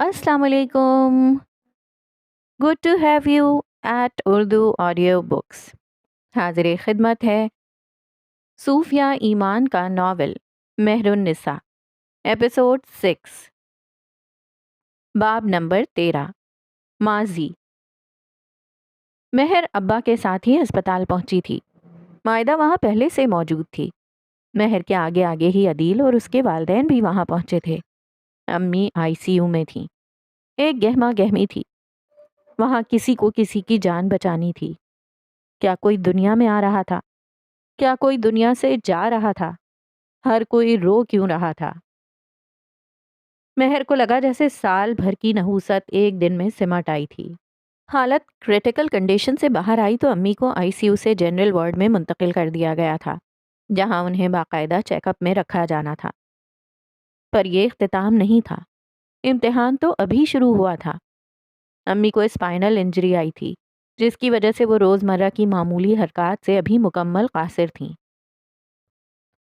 السلام علیکم. Good to have you at Urdu audio books. حاضر خدمت ہے صوفیہ ایمان کا ناول مہر النساء، ایپیسوڈ 6، باب نمبر 13، ماضی. مہر ابا کے ساتھ ہی اسپتال پہنچی تھی. مائدہ وہاں پہلے سے موجود تھی. مہر کے آگے آگے ہی عدیل اور اس کے والدین بھی وہاں پہنچے تھے. امی آئی سی یو میں تھیں. ایک گہما گہمی تھی. وہاں کسی کو کسی کی جان بچانی تھی. کیا کوئی دنیا میں آ رہا تھا؟ کیا کوئی دنیا سے جا رہا تھا؟ ہر کوئی رو کیوں رہا تھا؟ مہر کو لگا جیسے سال بھر کی نحوست ایک دن میں سمٹ آئی تھی. حالت کریٹیکل کنڈیشن سے باہر آئی تو امی کو آئی سی یو سے جنرل وارڈ میں منتقل کر دیا گیا تھا، جہاں انہیں باقاعدہ چیک اپ میں رکھا جانا تھا. پر یہ اختتام نہیں تھا. امتحان تو ابھی شروع ہوا تھا. امی کو اسپائنل انجری آئی تھی، جس کی وجہ سے وہ روزمرہ کی معمولی حرکات سے ابھی مکمل قاصر تھیں.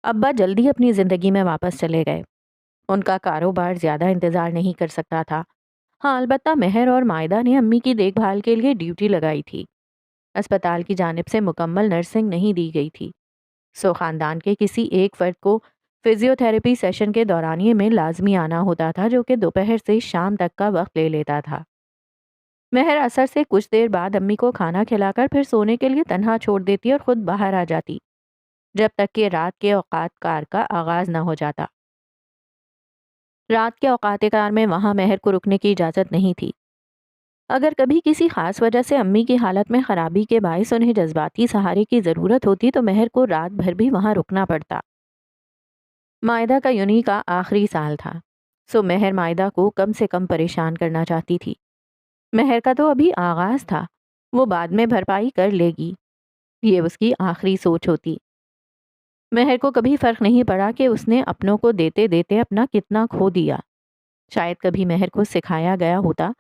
ابا جلدی اپنی زندگی میں واپس چلے گئے. ان کا کاروبار زیادہ انتظار نہیں کر سکتا تھا. ہاں، البتہ مہر اور مائدہ نے امی کی دیکھ بھال کے لیے ڈیوٹی لگائی تھی. اسپتال کی جانب سے مکمل نرسنگ نہیں دی گئی تھی، سو خاندان کے کسی ایک فرد کو فزیو تھراپی سیشن کے دورانیے میں لازمی آنا ہوتا تھا، جو کہ دوپہر سے شام تک کا وقت لے لیتا تھا. مہر اثر سے کچھ دیر بعد امی کو کھانا کھلا کر پھر سونے کے لیے تنہا چھوڑ دیتی اور خود باہر آ جاتی، جب تک کہ رات کے اوقات کار کا آغاز نہ ہو جاتا. رات کے اوقات کار میں وہاں مہر کو رکنے کی اجازت نہیں تھی. اگر کبھی کسی خاص وجہ سے امی کی حالت میں خرابی کے باعث انہیں جذباتی سہارے کی ضرورت ہوتی تو مہر کو رات بھر بھی وہاں رکنا پڑتا. مائدہ کا یونی کا آخری سال تھا، سو مہر مائدہ کو کم سے کم پریشان کرنا چاہتی تھی. مہر کا تو ابھی آغاز تھا، وہ بعد میں بھرپائی کر لے گی، یہ اس کی آخری سوچ ہوتی. مہر کو کبھی فرق نہیں پڑا کہ اس نے اپنوں کو دیتے دیتے اپنا کتنا کھو دیا. شاید کبھی مہر کو سکھایا گیا ہوتا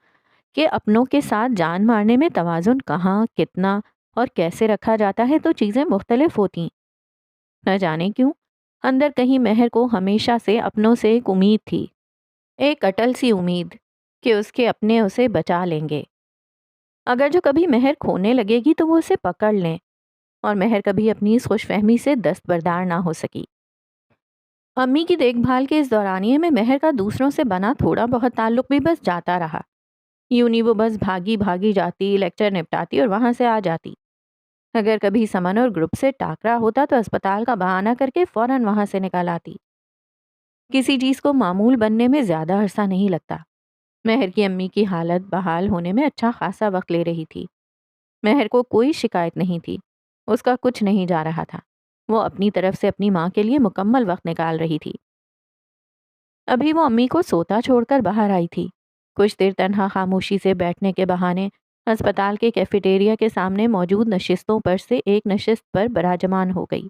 کہ اپنوں کے ساتھ جان مارنے میں توازن کہاں، کتنا اور کیسے رکھا جاتا ہے تو چیزیں مختلف ہوتیں. نہ جانے کیوں اندر کہیں مہر کو ہمیشہ سے اپنوں سے ایک امید تھی، ایک اٹل سی امید کہ اس کے اپنے اسے بچا لیں گے. اگر جو کبھی مہر کھونے لگے گی تو وہ اسے پکڑ لیں، اور مہر کبھی اپنی اس خوش فہمی سے دستبردار نہ ہو سکی. امی کی دیکھ بھال کے اس دورانیے میں مہر کا دوسروں سے بنا تھوڑا بہت تعلق بھی بس جاتا رہا. یونی وہ بس بھاگی بھاگی جاتی، لیکچر نپٹاتی اور وہاں سے آ جاتی. اگر کبھی سمن اور گروپ سے ٹاکرا ہوتا تو اسپتال کا بہانہ کر کے فوراً وہاں سے نکل آتی. کسی چیز کو معمول بننے میں زیادہ عرصہ نہیں لگتا. مہر کی امی کی حالت بحال ہونے میں اچھا خاصا وقت لے رہی تھی. مہر کو کوئی شکایت نہیں تھی، اس کا کچھ نہیں جا رہا تھا. وہ اپنی طرف سے اپنی ماں کے لیے مکمل وقت نکال رہی تھی. ابھی وہ امی کو سوتا چھوڑ کر باہر آئی تھی. کچھ دیر تنہا خاموشی سے بیٹھنے کے بہانے اسپتال کے کیفیٹیریا کے سامنے موجود نشستوں پر سے ایک نشست پر براجمان ہو گئی.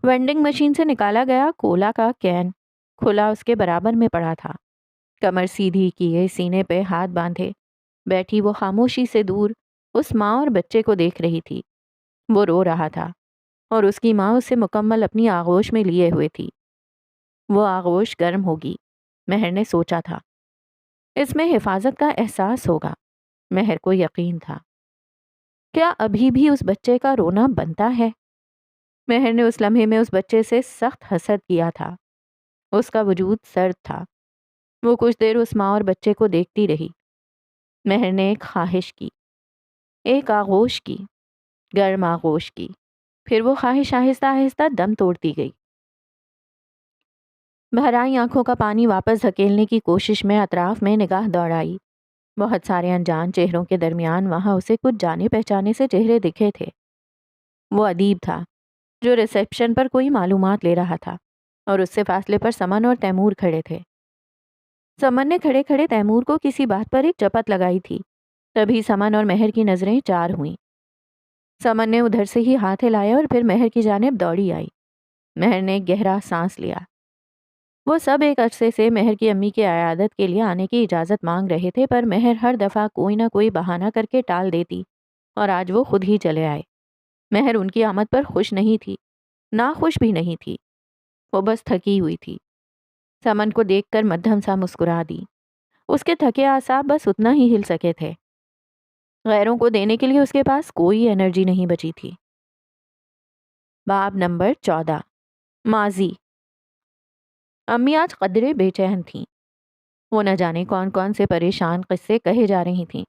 وینڈنگ مشین سے نکالا گیا کولا کا کین کھلا اس کے برابر میں پڑا تھا. کمر سیدھی کیے، سینے پہ ہاتھ باندھے بیٹھی وہ خاموشی سے دور اس ماں اور بچے کو دیکھ رہی تھی. وہ رو رہا تھا اور اس کی ماں اسے مکمل اپنی آغوش میں لیے ہوئے تھی. وہ آغوش گرم ہوگی، مہر نے سوچا تھا. اس میں حفاظت کا احساس ہوگا، مہر کو یقین تھا. کیا ابھی بھی اس بچے کا رونا بنتا ہے؟ مہر نے اس لمحے میں اس بچے سے سخت حسد کیا تھا. اس کا وجود سرد تھا. وہ کچھ دیر اس ماں اور بچے کو دیکھتی رہی. مہر نے ایک خواہش کی، ایک آغوش کی، گرم آغوش کی. پھر وہ خواہش آہستہ آہستہ دم توڑتی گئی. بھرائی آنکھوں کا پانی واپس دھکیلنے کی کوشش میں اطراف میں نگاہ دوڑائی. بہت سارے انجان چہروں کے درمیان وہاں اسے کچھ جانے پہچانے سے چہرے دکھے تھے. وہ ادیب تھا جو ریسیپشن پر کوئی معلومات لے رہا تھا، اور اس سے فاصلے پر سمن اور تیمور کھڑے تھے. سمن نے کھڑے کھڑے تیمور کو کسی بات پر ایک چپت لگائی تھی. تبھی سمن اور مہر کی نظریں چار ہوئیں. سمن نے ادھر سے ہی ہاتھ ہلایا اور پھر مہر کی جانب دوڑی آئی. مہر نے گہرا سانس لیا. وہ سب ایک عرصے سے مہر کی امی کی عیادت کے لیے آنے کی اجازت مانگ رہے تھے، پر مہر ہر دفعہ کوئی نہ کوئی بہانہ کر کے ٹال دیتی، اور آج وہ خود ہی چلے آئے. مہر ان کی آمد پر خوش نہیں تھی، ناخوش بھی نہیں تھی. وہ بس تھکی ہوئی تھی. سمن کو دیکھ کر مدھم سا مسکرا دی. اس کے تھکے اعصاب بس اتنا ہی ہل سکے تھے، غیروں کو دینے کے لیے اس کے پاس کوئی انرجی نہیں بچی تھی۔ باب نمبر 14 ماضی۔ امی آج قدرے بے چین تھیں، وہ نہ جانے کون کون سے پریشان قصے کہے جا رہی تھیں۔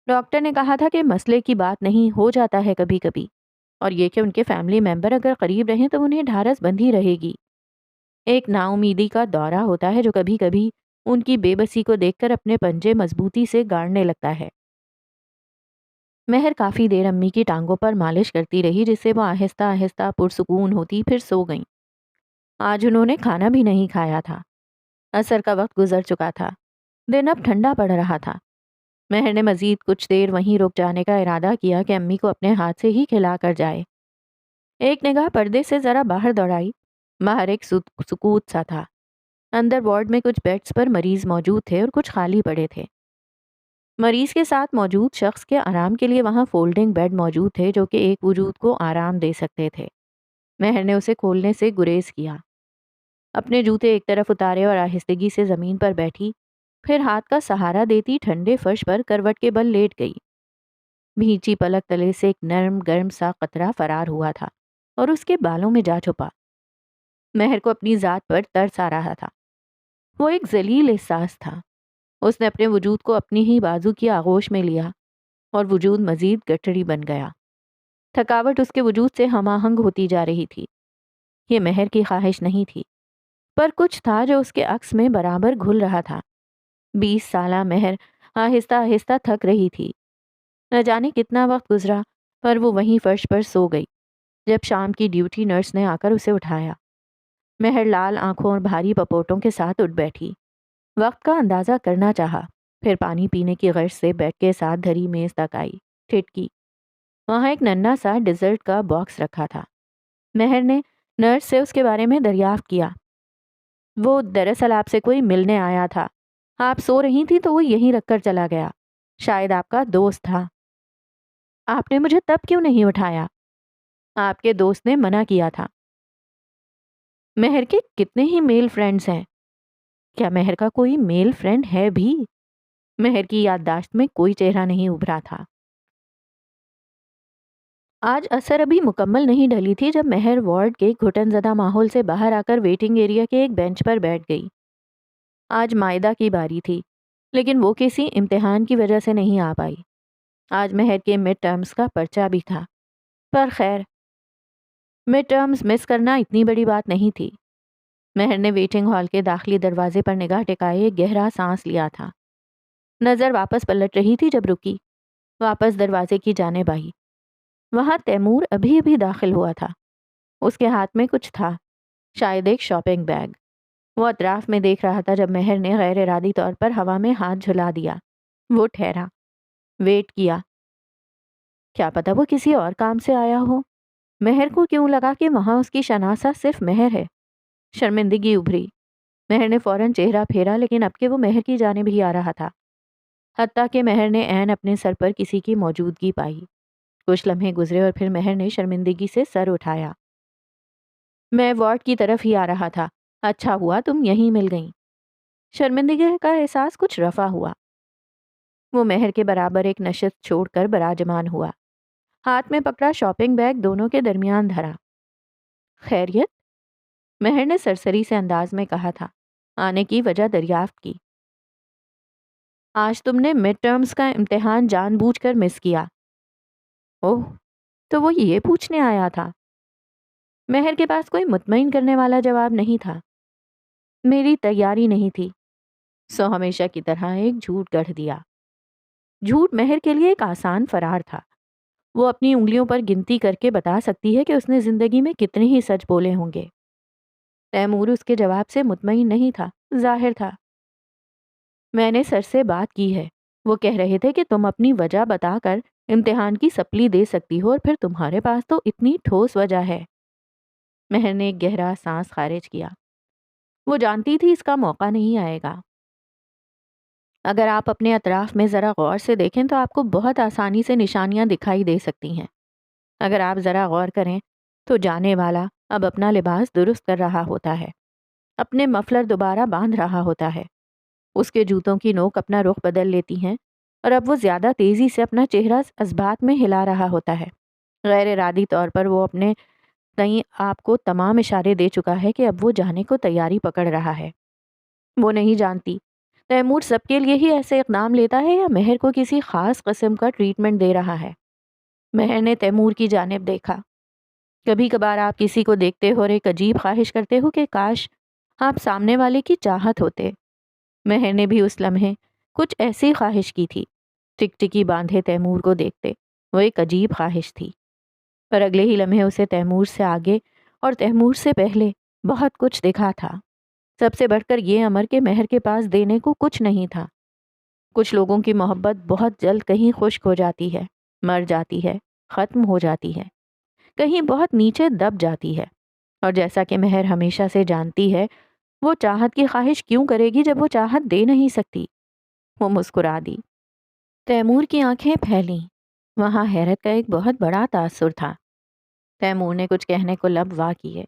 ڈاکٹر نے کہا تھا کہ مسئلے کی بات نہیں، ہو جاتا ہے کبھی کبھی، اور یہ کہ ان کے فیملی ممبر اگر قریب رہیں تو انہیں ڈھارس بندھی رہے گی۔ ایک نا امیدی کا دورہ ہوتا ہے جو کبھی کبھی ان کی بے بسی کو دیکھ کر اپنے پنجے مضبوطی سے گاڑنے لگتا ہے۔ مہر کافی دیر امی کی ٹانگوں پر مالش کرتی رہی، جس سے وہ آہستہ آہستہ پرسکون ہوتی، پھر سو گئیں۔ آج انہوں نے کھانا بھی نہیں کھایا تھا، عصر کا وقت گزر چکا تھا، دن اب ٹھنڈا پڑ رہا تھا۔ مہر نے مزید کچھ دیر وہیں رک جانے کا ارادہ کیا کہ امی کو اپنے ہاتھ سے ہی کھلا کر جائے۔ ایک نگاہ پردے سے ذرا باہر دوڑائی، باہر ایک سکوت سا تھا۔ اندر وارڈ میں کچھ بیڈز پر مریض موجود تھے اور کچھ خالی پڑے تھے۔ مریض کے ساتھ موجود شخص کے آرام کے لیے وہاں فولڈنگ بیڈ موجود تھے جو کہ ایک وجود کو آرام دے سکتے تھے۔ مہر نے اسے کھولنے سے گریز کیا، اپنے جوتے ایک طرف اتارے اور آہستگی سے زمین پر بیٹھی، پھر ہاتھ کا سہارا دیتی ٹھنڈے فرش پر کروٹ کے بل لیٹ گئی۔ بھینچی پلک تلے سے ایک نرم گرم سا قطرہ فرار ہوا تھا اور اس کے بالوں میں جا چھپا۔ مہر کو اپنی ذات پر ترس آ رہا تھا، وہ ایک ذلیل احساس تھا۔ اس نے اپنے وجود کو اپنی ہی بازو کی آغوش میں لیا اور وجود مزید گٹھڑی بن گیا۔ تھکاوٹ اس کے وجود سے ہم آہنگ ہوتی جا رہی تھی۔ یہ مہر کی خواہش نہیں تھی، پر کچھ تھا جو اس کے عکس میں برابر گھل رہا تھا۔ 20 سالہ مہر آہستہ آہستہ تھک رہی تھی۔ نہ جانے کتنا وقت گزرا، پر وہ وہیں فرش پر سو گئی جب شام کی ڈیوٹی نرس نے آ کر اسے اٹھایا۔ مہر لال آنکھوں اور بھاری پپوٹوں کے ساتھ اٹھ بیٹھی، وقت کا اندازہ کرنا چاہا، پھر پانی پینے کی غرض سے بیڈ کے ساتھ دھری میز تک آئی، ٹھٹکی۔ وہاں ایک ننھا سا ڈیزرٹ کا باکس رکھا تھا۔ مہر نے نرس سے اس کے بارے میں دریافت کیا۔ وہ دراصل آپ سے کوئی ملنے آیا تھا، آپ سو رہی تھی تو وہ یہیں رکھ کر چلا گیا، شاید آپ کا دوست تھا۔ آپ نے مجھے تب کیوں نہیں اٹھایا؟ آپ کے دوست نے منع کیا تھا۔ مہر کے کتنے ہی میل فرینڈز ہیں؟ کیا مہر کا کوئی میل فرینڈ ہے بھی؟ مہر کی یادداشت میں کوئی چہرہ نہیں ابھرا تھا۔ آج عصر ابھی مکمل نہیں ڈلی تھی جب مہر وارڈ کے گھٹن زدہ ماحول سے باہر آ کر ویٹنگ ایریا کے ایک بینچ پر بیٹھ گئی۔ آج مائدہ کی باری تھی، لیکن وہ کسی امتحان کی وجہ سے نہیں آ پائی۔ آج مہر کے مڈ ٹرمز کا پرچہ بھی تھا، پر خیر، مڈ ٹرمز مس کرنا اتنی بڑی بات نہیں تھی۔ مہر نے ویٹنگ ہال کے داخلی دروازے پر نگاہ ٹکائے ایک گہرا سانس لیا تھا۔ نظر واپس پلٹ رہی تھی جب رکی، واپس دروازے کی جانب آئی۔ وہاں تیمور ابھی ابھی داخل ہوا تھا۔ اس کے ہاتھ میں کچھ تھا، شاید ایک شاپنگ بیگ۔ وہ اطراف میں دیکھ رہا تھا جب مہر نے غیر ارادی طور پر ہوا میں ہاتھ جھلا دیا۔ وہ ٹھہرا، ویٹ کیا، کیا پتہ وہ کسی اور کام سے آیا ہو۔ مہر کو کیوں لگا کہ وہاں اس کی شناسہ صرف مہر ہے؟ شرمندگی ابھری۔ مہر نے فوراً چہرہ پھیرا، لیکن اب کہ وہ مہر کی جانب ہی آ رہا تھا، حتیٰ کہ مہر نے عین اپنے سر پر کسی کی موجودگی پائی۔ کچھ لمحے گزرے اور پھر مہر نے شرمندگی سے سر اٹھایا۔ میں وارڈ کی طرف ہی آ رہا تھا، اچھا ہوا تم یہیں مل گئیں۔ شرمندگی کا احساس کچھ رفع ہوا۔ وہ مہر کے برابر ایک نشست چھوڑ کر براجمان ہوا، ہاتھ میں پکڑا شاپنگ بیگ دونوں کے درمیان دھرا۔ خیریت؟ مہر نے سرسری سے انداز میں کہا تھا، آنے کی وجہ دریافت کی۔ آج تم نے مڈ ٹرمز کا امتحان جان بوجھ کر مس کیا۔ اوہ، تو وہ یہ پوچھنے آیا تھا؟ مہر کے پاس کوئی مطمئن کرنے والا جواب نہیں تھا۔ میری تیاری نہیں تھی، سو ہمیشہ کی طرح ایک جھوٹ گڑھ دیا۔ جھوٹ مہر کے لیے ایک آسان فرار تھا۔ وہ اپنی انگلیوں پر گنتی کر کے بتا سکتی ہے کہ اس نے زندگی میں کتنے ہی سچ بولے ہوں گے۔ تیمور اس کے جواب سے مطمئن نہیں تھا، ظاہر تھا۔ میں نے سر سے بات کی ہے، وہ کہہ رہے تھے کہ تم اپنی وجہ بتا کر امتحان کی سپلی دے سکتی ہو، اور پھر تمہارے پاس تو اتنی ٹھوس وجہ ہے۔ مہر نے ایک گہرا سانس خارج کیا۔ وہ جانتی تھی اس کا موقع نہیں آئے گا۔ اگر آپ اپنے اطراف میں ذرا غور سے دیکھیں تو آپ کو بہت آسانی سے نشانیاں دکھائی دے سکتی ہیں۔ اگر آپ ذرا غور کریں تو جانے والا اب اپنا لباس درست کر رہا ہوتا ہے، اپنے مفلر دوبارہ باندھ رہا ہوتا ہے، اس کے جوتوں کی نوک اپنا رخ بدل لیتی ہیں اور اب وہ زیادہ تیزی سے اپنا چہرہ اثبات میں ہلا رہا ہوتا ہے۔ غیر ارادی طور پر وہ اپنے تئیں آپ کو تمام اشارے دے چکا ہے کہ اب وہ جانے کو تیاری پکڑ رہا ہے۔ وہ نہیں جانتی تیمور سب کے لیے ہی ایسے اقدام لیتا ہے یا مہر کو کسی خاص قسم کا ٹریٹمنٹ دے رہا ہے۔ مہر نے تیمور کی جانب دیکھا۔ کبھی کبھار آپ کسی کو دیکھتے ہو اور ایک عجیب خواہش کرتے ہو کہ کاش آپ سامنے والے کی چاہت ہوتے۔ مہر نے بھی اس لمحے کچھ ایسی خواہش کی تھی۔ ٹکٹکی باندھے تیمور کو دیکھتے وہ ایک عجیب خواہش تھی، پر اگلے ہی لمحے اسے تیمور سے آگے اور تیمور سے پہلے بہت کچھ دکھا تھا۔ سب سے بڑھ کر یہ امر کہ مہر کے پاس دینے کو کچھ نہیں تھا۔ کچھ لوگوں کی محبت بہت جلد کہیں خشک ہو جاتی ہے، مر جاتی ہے، ختم ہو جاتی ہے، کہیں بہت نیچے دب جاتی ہے، اور جیسا کہ مہر ہمیشہ سے جانتی ہے، وہ چاہت کی خواہش کیوں کرے گی جب وہ چاہت دے نہیں سکتی؟ وہ مسکرا دی۔ تیمور کی آنکھیں پھیلیں۔ وہاں حیرت کا ایک بہت بڑا تاثر تھا۔ تیمور نے کچھ کہنے کو لب وا کیے۔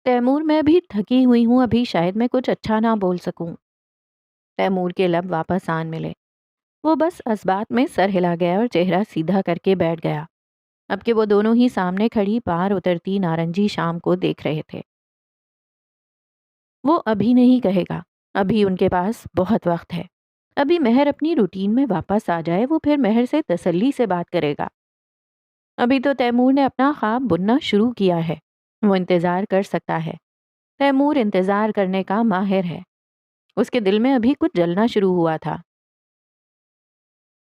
تیمور میں بھی تھکی ہوئی ہوں، ابھی شاید میں کچھ اچھا نہ بول سکوں۔ تیمور کے لب واپس آن ملے۔ وہ بس اسبات میں سر ہلا گیا اور چہرہ سیدھا کر کے بیٹھ گیا، اب کہ وہ دونوں ہی سامنے کھڑی پار اترتی نارنجی شام کو دیکھ رہے تھے۔ وہ ابھی نہیں کہے گا، ابھی ان کے پاس بہت وقت ہے۔ ابھی مہر اپنی روٹین میں واپس آ جائے، وہ پھر مہر سے تسلی سے بات کرے گا۔ ابھی تو تیمور نے اپنا خواب بننا شروع کیا ہے، وہ انتظار کر سکتا ہے۔ تیمور انتظار کرنے کا ماہر ہے۔ اس کے دل میں ابھی کچھ جلنا شروع ہوا تھا۔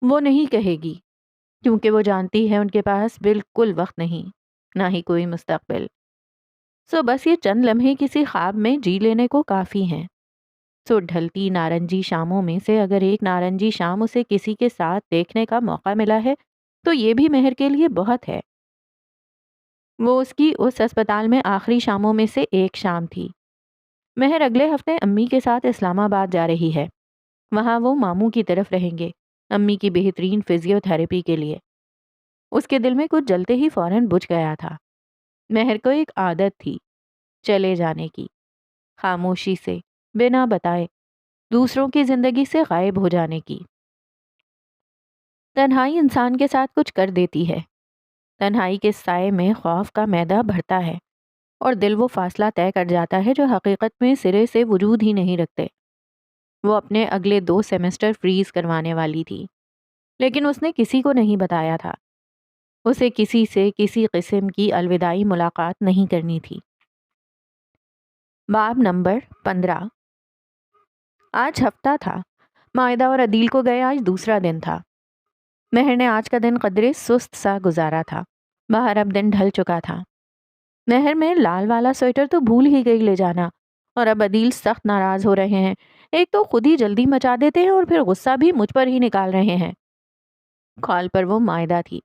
وہ نہیں کہے گی کیونکہ وہ جانتی ہے ان کے پاس بالکل وقت نہیں، نہ ہی کوئی مستقبل۔ بس یہ چند لمحے کسی خواب میں جی لینے کو کافی ہیں۔ ڈھلتی نارنجی شاموں میں سے اگر ایک نارنجی شام اسے کسی کے ساتھ دیکھنے کا موقع ملا ہے تو یہ بھی مہر کے لیے بہت ہے۔ وہ اس کی اس اسپتال میں آخری شاموں میں سے ایک شام تھی۔ مہر اگلے ہفتے امی کے ساتھ اسلام آباد جا رہی ہے۔ وہاں وہ ماموں کی طرف رہیں گے، امی کی بہترین فزیو تھراپی کے لیے۔ اس کے دل میں کچھ جلتے ہی فوراً بجھ گیا تھا۔ مہر کو ایک عادت تھی چلے جانے کی، خاموشی سے، بنا بتائے، دوسروں کی زندگی سے غائب ہو جانے کی۔ تنہائی انسان کے ساتھ کچھ کر دیتی ہے۔ تنہائی کے سائے میں خوف کا میدہ بڑھتا ہے اور دل وہ فاصلہ طے کر جاتا ہے جو حقیقت میں سرے سے وجود ہی نہیں رکھتے۔ وہ اپنے اگلے 2 سیمسٹر فریز کروانے والی تھی، لیکن اس نے کسی کو نہیں بتایا تھا۔ اسے کسی سے کسی قسم کی الوداعی ملاقات نہیں کرنی تھی۔ باب نمبر 15۔ آج ہفتہ تھا۔ مائدہ اور عدیل کو گئے آج دوسرا دن تھا۔ مہر نے آج کا دن قدرے سست سا گزارا تھا۔ باہر اب دن ڈھل چکا تھا۔ مہر میں لال والا سویٹر تو بھول ہی گئی لے جانا، اور اب عدیل سخت ناراض ہو رہے ہیں۔ ایک تو خود ہی جلدی مچا دیتے ہیں اور پھر غصہ بھی مجھ پر ہی نکال رہے ہیں۔ کال پر وہ مائدہ تھی۔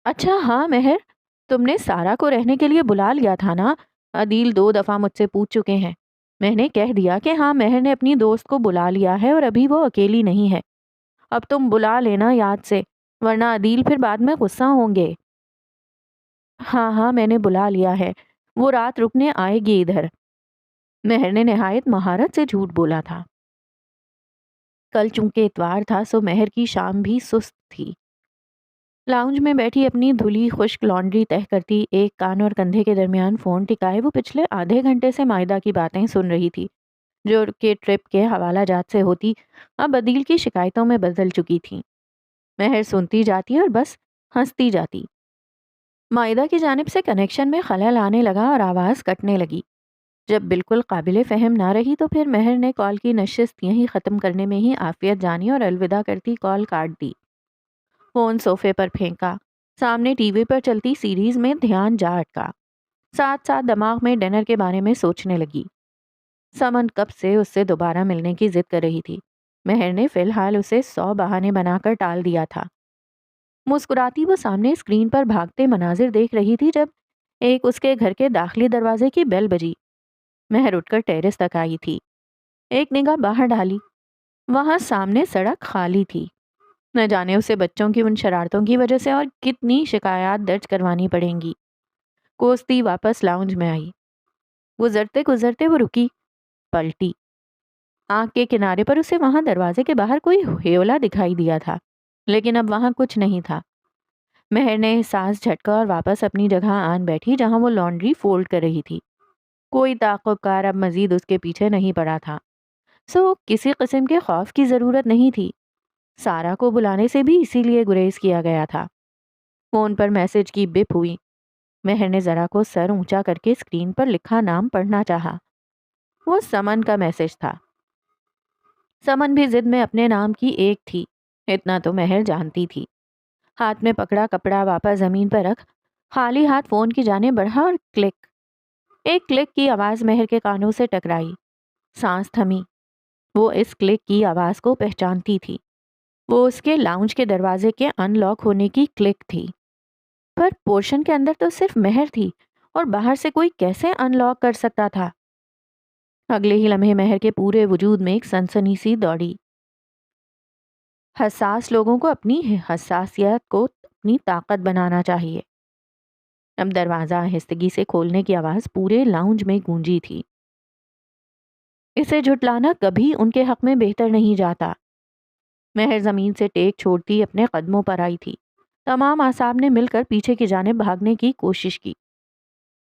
اچھا ہاں مہر، تم نے سارا کو رہنے کے لیے بلا لیا تھا نا؟ عدیل 2 دفعہ مجھ سے پوچھ چکے ہیں۔ میں نے کہہ دیا کہ ہاں مہر نے اپنی دوست کو بلا لیا ہے اور ابھی وہ اکیلی نہیں ہے۔ اب تم بلا لینا یاد سے، ورنہ عدیل پھر بعد میں غصہ ہوں گے۔ ہاں ہاں میں نے بلا لیا ہے، وہ رات رکنے آئے گی ادھر۔ مہر نے نہایت مہارت سے جھوٹ بولا تھا۔ کل چونکہ اتوار تھا سو مہر کی شام بھی سست تھی۔ لاؤنج میں بیٹھی اپنی دھلی خشک لانڈری تہہ کرتی، ایک کان اور کندھے کے درمیان فون ٹکائے وہ پچھلے آدھے گھنٹے سے مائدہ کی باتیں سن رہی تھی، جو کہ ٹرپ کے حوالہ جات سے ہوتی اب عدیل کی شکایتوں میں بدل چکی تھیں۔ مہر سنتی جاتی اور بس ہنستی جاتی۔ مائدہ کی جانب سے کنیکشن میں خلل آنے لگا اور آواز کٹنے لگی۔ جب بالکل قابل فہم نہ رہی تو پھر مہر نے کال کی نشست یہیں ختم کرنے میں ہی عافیت جانی اور الوداع کرتی کال کاٹ دی۔ فون صوفے پر پھینکا، سامنے ٹی وی پر چلتی سیریز میں دھیان جا اٹکا، ساتھ ساتھ دماغ میں ڈنر کے بارے میں سوچنے لگی۔ سمن کب سے اس سے دوبارہ ملنے کی ضد کر رہی تھی۔ مہر نے فی الحال اسے 100 بہانے بنا کر ٹال دیا تھا۔ مسکراتی وہ سامنے اسکرین پر بھاگتے مناظر دیکھ رہی تھی جب ایک اس کے گھر کے داخلی دروازے کی بیل بجی۔ مہر اٹھ کر ٹیرس تک آئی تھی، ایک نگاہ باہر ڈالی۔ وہاں سامنے سڑک خالی تھی۔ نہ جانے اسے بچوں کی ان شرارتوں کی وجہ سے اور کتنی شکایات درج کروانی پڑیں گی۔ کوستی واپس لاؤنج میں آئی۔ گزرتے گزرتے وہ رکی، پلٹی۔ آنکھ کے کنارے پر اسے وہاں دروازے کے باہر کوئی ہیولا دکھائی دیا تھا، لیکن اب وہاں کچھ نہیں تھا۔ مہر نے سانس جھٹکا اور واپس اپنی جگہ آن بیٹھی جہاں وہ لانڈری فولڈ کر رہی تھی۔ کوئی تعاقب کار اب مزید اس کے پیچھے نہیں پڑا تھا، کسی قسم کے خوف کی ضرورت نہیں تھی۔ سارا کو بلانے سے بھی اسی لیے گریز کیا گیا تھا۔ فون پر میسج کی بپ ہوئی۔ مہر نے ذرا کو سر اونچا کر کے اسکرین پر لکھا نام پڑھنا چاہا۔ وہ سمن کا میسج تھا۔ سمن بھی ضد میں اپنے نام کی ایک تھی، اتنا تو مہر جانتی تھی۔ ہاتھ میں پکڑا کپڑا واپس زمین پر رکھ خالی ہاتھ فون کی جانب بڑھا اور کلک، ایک کلک کی آواز مہر کے کانوں سے ٹکرائی۔ سانس تھمی۔ وہ اس کلک کی آواز کو پہچانتی تھی۔ وہ اس کے لاؤنج کے دروازے کے ان لاک ہونے کی کلک تھی۔ پر پورشن کے اندر تو صرف مہر تھی اور باہر سے کوئی کیسے ان لاک کر سکتا تھا؟ اگلے ہی لمحے مہر کے پورے وجود میں ایک سنسنی سی دوڑی۔ حساس لوگوں کو اپنی حساسیت کو اپنی طاقت بنانا چاہیے۔ اب دروازہ آہستگی سے کھولنے کی آواز پورے لاؤنج میں گونجی تھی۔ اسے جھٹلانا کبھی ان کے حق میں بہتر نہیں جاتا۔ مہر زمین سے ٹیک چھوڑتی اپنے قدموں پر آئی تھی۔ تمام اعصاب نے مل کر پیچھے کی جانب بھاگنے کی کوشش کی،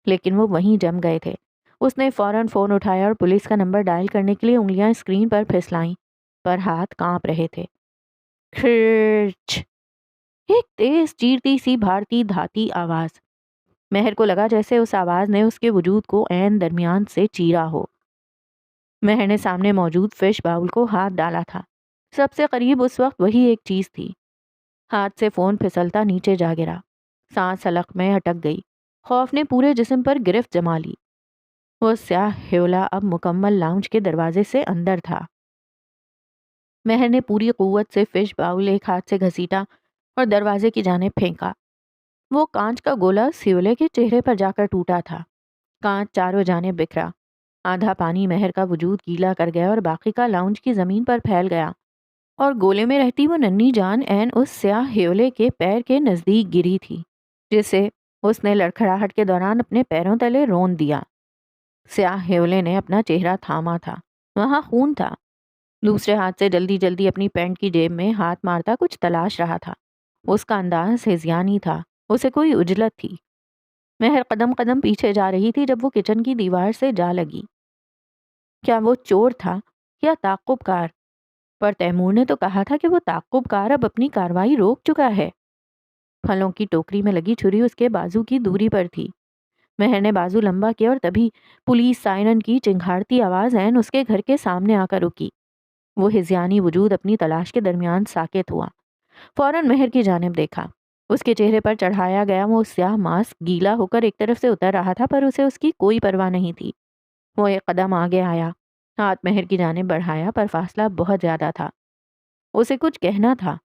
لیکن وہ وہیں جم گئے تھے۔ اس نے فوراً فون اٹھایا اور پولیس کا نمبر ڈائل کرنے کے لیے انگلیاں اسکرین پر پھسلائیں، پر ہاتھ کانپ رہے تھے۔ کھرچ! ایک تیز چیرتی سی بھارتی دھاتی آواز۔ مہر کو لگا جیسے اس آواز نے اس کے وجود کو عین درمیان سے چیرا ہو۔ مہر نے سامنے موجود فش باؤل کو ہاتھ ڈالا تھا۔ سب سے قریب اس وقت وہی ایک چیز تھی۔ ہاتھ سے فون پھسلتا نیچے جا گرا۔ سانس حلق میں اٹک گئی۔ خوف نے پورے جسم پر گرفت جما لی۔ وہ سیاہ ہیولا اب مکمل لاؤنج کے دروازے سے اندر تھا۔ مہر نے پوری قوت سے فش باؤل ایک ہاتھ سے گھسیٹا اور دروازے کی جانب پھینکا۔ وہ کانچ کا گولا سیولے کے چہرے پر جا کر ٹوٹا تھا۔ کانچ چاروں جانب بکھرا۔ آدھا پانی مہر کا وجود گیلا کر گیا اور باقی کا لاؤنج کی زمین پر پھیل گیا، اور گولے میں رہتی وہ ننھی جان عین اس سیاہ ہیولے کے پیر کے نزدیک گری تھی، جسے اس نے لڑکھڑاہٹ کے دوران اپنے پیروں تلے رون دیا۔ سیاہ ہیولے نے اپنا چہرہ تھاما تھا، وہاں خون تھا۔ دوسرے ہاتھ سے جلدی جلدی اپنی پینٹ کی جیب میں ہاتھ مارتا کچھ تلاش رہا تھا۔ اس کا انداز ہذیانی تھا، اسے کوئی عجلت تھی۔ مہر قدم قدم پیچھے جا رہی تھی جب وہ کچن کی دیوار سے جا لگی۔ کیا وہ چور تھا یا تعقب کار؟ پر تیمور نے تو کہا تھا کہ وہ تعقب کار اب اپنی کارروائی روک چکا ہے۔ پھلوں کی ٹوکری میں لگی چھری اس کے بازو کی دوری پر تھی۔ مہر نے بازو لمبا کیا اور تبھی پولیس سائرن کی چنگھاڑتی آواز عین اس کے گھر کے سامنے آ کر رکی۔ وہ ہذیانی وجود اپنی تلاش کے درمیان ساکت ہوا۔ فوراً مہر کی جانب دیکھا۔ اس کے چہرے پر چڑھایا گیا وہ سیاہ ماسک گیلا ہو کر ایک طرف سے اتر رہا تھا، پر اسے اس کی کوئی پرواہ نہیں تھی۔ وہ ایک قدم آگے آیا، ہاتھ مہر کی جانب بڑھایا، پر فاصلہ بہت زیادہ تھا۔ اسے کچھ کہنا تھا،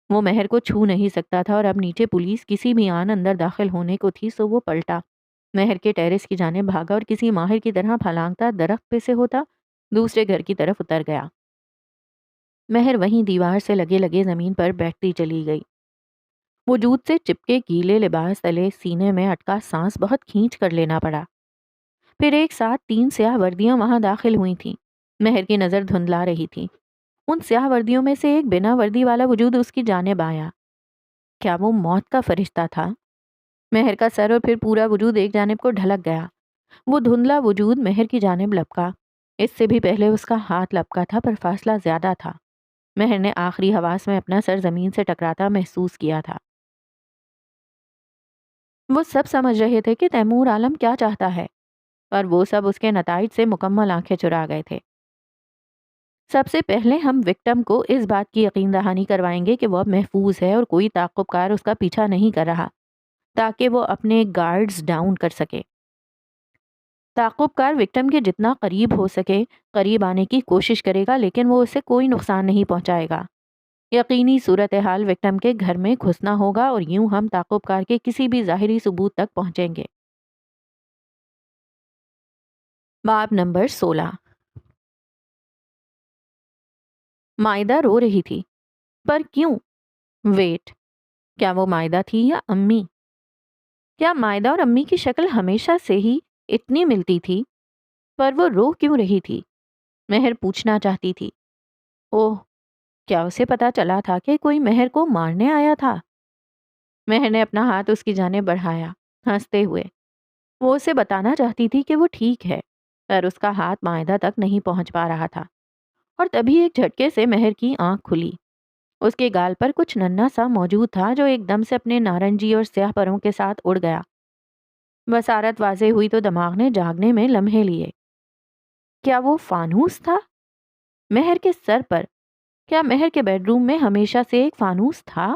وہ مہر کو چھو نہیں سکتا تھا، اور اب نیچے پولیس کسی بھی آن اندر داخل ہونے کو تھی، سو وہ پلٹا، مہر کے ٹیرس کی جانب بھاگا اور کسی ماہر کی طرح پھلانگتا درخت پہ سے ہوتا دوسرے گھر کی طرف اتر گیا۔ مہر وہیں دیوار سے لگے لگے زمین پر بیٹھتی چلی گئی۔ وجود سے چپکے گیلے لباس تلے سینے میں اٹکا سانس بہت کھینچ کر لینا پڑا۔ پھر ایک ساتھ 3 سیاہ وردیاں وہاں داخل ہوئی تھیں۔ مہر کی نظر دھندلا رہی تھی۔ ان سیاہ وردیوں میں سے ایک بنا وردی والا وجود اس کی جانب آیا۔ کیا وہ موت کا فرشتہ تھا؟ مہر کا سر اور پھر پورا وجود ایک جانب کو ڈھلک گیا۔ وہ دھندلا وجود مہر کی جانب لپکا۔ اس سے بھی پہلے اس کا ہاتھ لپکا تھا، پر فاصلہ زیادہ تھا۔ مہر نے آخری حواس میں اپنا سر زمین سے ٹکراتا محسوس کیا تھا۔ وہ سب سمجھ رہے تھے کہ تیمور عالم کیا چاہتا ہے، پر وہ سب اس کے نتائج سے مکمل آنکھیں چرا گئے تھے۔ سب سے پہلے ہم وکٹم کو اس بات کی یقین دہانی کروائیں گے کہ وہ اب محفوظ ہے اور کوئی تعقب کار اس کا پیچھا نہیں کر رہا، تاکہ وہ اپنے گارڈز ڈاؤن کر سکے۔ تعقب کار وکٹم کے جتنا قریب ہو سکے قریب آنے کی کوشش کرے گا، لیکن وہ اسے کوئی نقصان نہیں پہنچائے گا۔ یقینی صورتحال وکٹم کے گھر میں گھسنا ہوگا، اور یوں ہم تعقب کار کے کسی بھی ظاہری ثبوت تک پہنچیں گے۔ باب نمبر 16۔ مائدہ رو رہی تھی، پر کیوں؟ ویٹ، کیا وہ مائدہ تھی یا امی؟ کیا مائدہ اور امی کی شکل ہمیشہ سے ہی اتنی ملتی تھی؟ پر وہ رو کیوں رہی تھی؟ مہر پوچھنا چاہتی تھی، اوہ، کیا اسے پتا چلا تھا کہ کوئی مہر کو مارنے آیا تھا؟ مہر نے اپنا ہاتھ اس کی جانب بڑھایا، ہنستے ہوئے۔ وہ اسے بتانا چاہتی تھی کہ وہ ٹھیک ہے، پر اس کا ہاتھ معدہ تک نہیں پہنچ پا رہا تھا۔ اور تبھی ایک جھٹکے سے مہر کی آنکھ کھلی۔ اس کے گال پر کچھ ننھا سا موجود تھا جو ایک دم سے اپنے نارنجی اور سیاہ پروں کے ساتھ اڑ گیا۔ بصارت واضح ہوئی تو دماغ نے جاگنے میں لمحے لیے۔ کیا وہ فانوس تھا؟ مہر کے سر پر؟ کیا مہر کے بیڈ روم میں ہمیشہ سے ایک فانوس تھا؟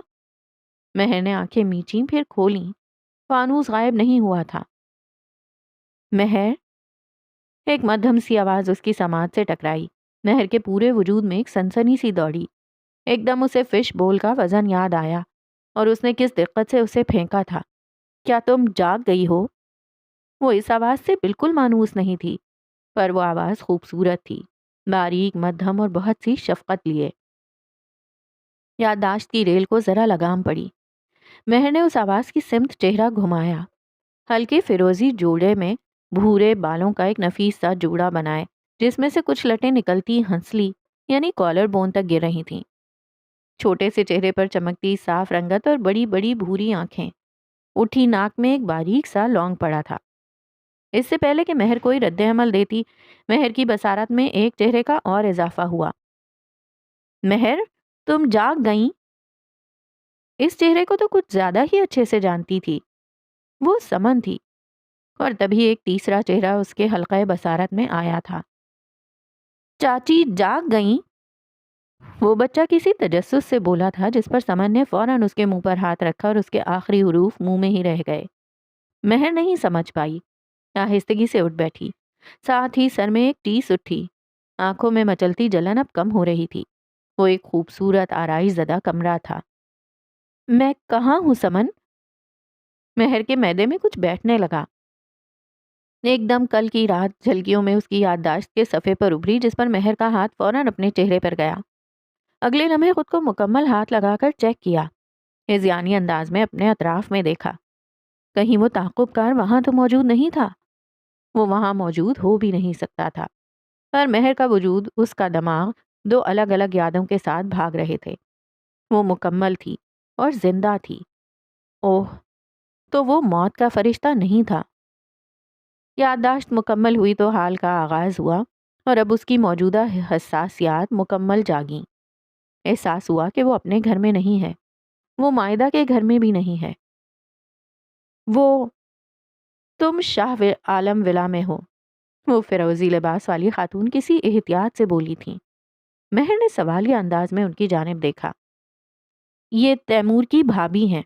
مہر نے آنکھیں میچیں پھر کھولیں۔ فانوس غائب نہیں ہوا تھا۔ مہر؟ ایک مدھم سی آواز اس کی سماعت سے ٹکرائی۔ مہر کے پورے وجود میں ایک سنسنی سی دوڑی۔ ایک دم اسے فش بول کا وزن یاد آیا اور اس نے کس دقت سے اسے پھینکا تھا۔ کیا تم جاگ گئی ہو؟ وہ اس آواز سے بالکل مانوس نہیں تھی، پر وہ آواز خوبصورت تھی، باریک، مدھم اور بہت سی شفقت لیے۔ یادداشت کی ریل کو ذرا لگام پڑی۔ مہر نے اس آواز کی سمت چہرہ گھمایا۔ ہلکے فیروزی جوڑے میں بھورے بالوں کا ایک نفیس سا جوڑا بنائے، جس میں سے کچھ لٹیں نکلتی ہنسلی یعنی کالر بون تک گر رہی تھیں۔ چھوٹے سے چہرے پر چمکتی صاف رنگت اور بڑی بڑی بھوری آنکھیں۔ اٹھی ناک میں ایک باریک سا لونگ پڑا تھا۔ اس سے پہلے کہ مہر کوئی رد عمل دیتی، مہر کی بصارت میں ایک چہرے کا اور اضافہ ہوا۔ مہر، تم جاگ گئیں؟ اس چہرے کو تو کچھ زیادہ ہی اچھے سے جانتی تھی۔ وہ سمن تھی۔ اور تبھی ایک تیسرا چہرہ اس کے حلقہ بصارت میں آیا تھا۔ چاچی جاگ گئیں؟ وہ بچہ کسی تجسس سے بولا تھا جس پر سمن نے فوراً اس کے منہ پر ہاتھ رکھا اور اس کے آخری حروف منہ میں ہی رہ گئے۔ مہر نہیں سمجھ پائی، آہستگی سے اٹھ بیٹھی، ساتھ ہی سر میں ایک ٹیس اٹھی۔ آنکھوں میں مچلتی جلن اب کم ہو رہی تھی۔ وہ ایک خوبصورت آرائش زدہ کمرہ تھا۔ میں کہاں ہوں سمن؟ مہر کے معدے میں کچھ بیٹھنے لگا۔ ایک دم کل کی رات جھلکیوں میں اس کی یادداشت کے صفحے پر ابھری، جس پر مہر کا ہاتھ فوراً اپنے چہرے پر گیا۔ اگلے لمحے خود کو مکمل ہاتھ لگا کر چیک کیا، ہذیانی انداز میں اپنے اطراف میں دیکھا۔ کہیں وہ تعاقب کار وہاں تو موجود نہیں تھا؟ وہ وہاں موجود ہو بھی نہیں سکتا تھا، پر مہر کا وجود، اس کا دماغ دو الگ الگ یادوں کے ساتھ بھاگ رہے تھے۔ وہ مکمل تھی اور زندہ تھی۔ اوہ، تو وہ موت کا فرشتہ نہیں تھا۔ یادداشت مکمل ہوئی تو حال کا آغاز ہوا، اور اب اس کی موجودہ حساسیات مکمل جاگیں۔ احساس ہوا کہ وہ اپنے گھر میں نہیں ہے، وہ مائدہ کے گھر میں بھی نہیں ہے۔ وہ تم شاہ عالم ولا میں ہو، وہ فیروزی لباس والی خاتون کسی احتیاط سے بولی تھیں۔ مہر نے سوالیہ انداز میں ان کی جانب دیکھا۔ یہ تیمور کی بھابی ہیں،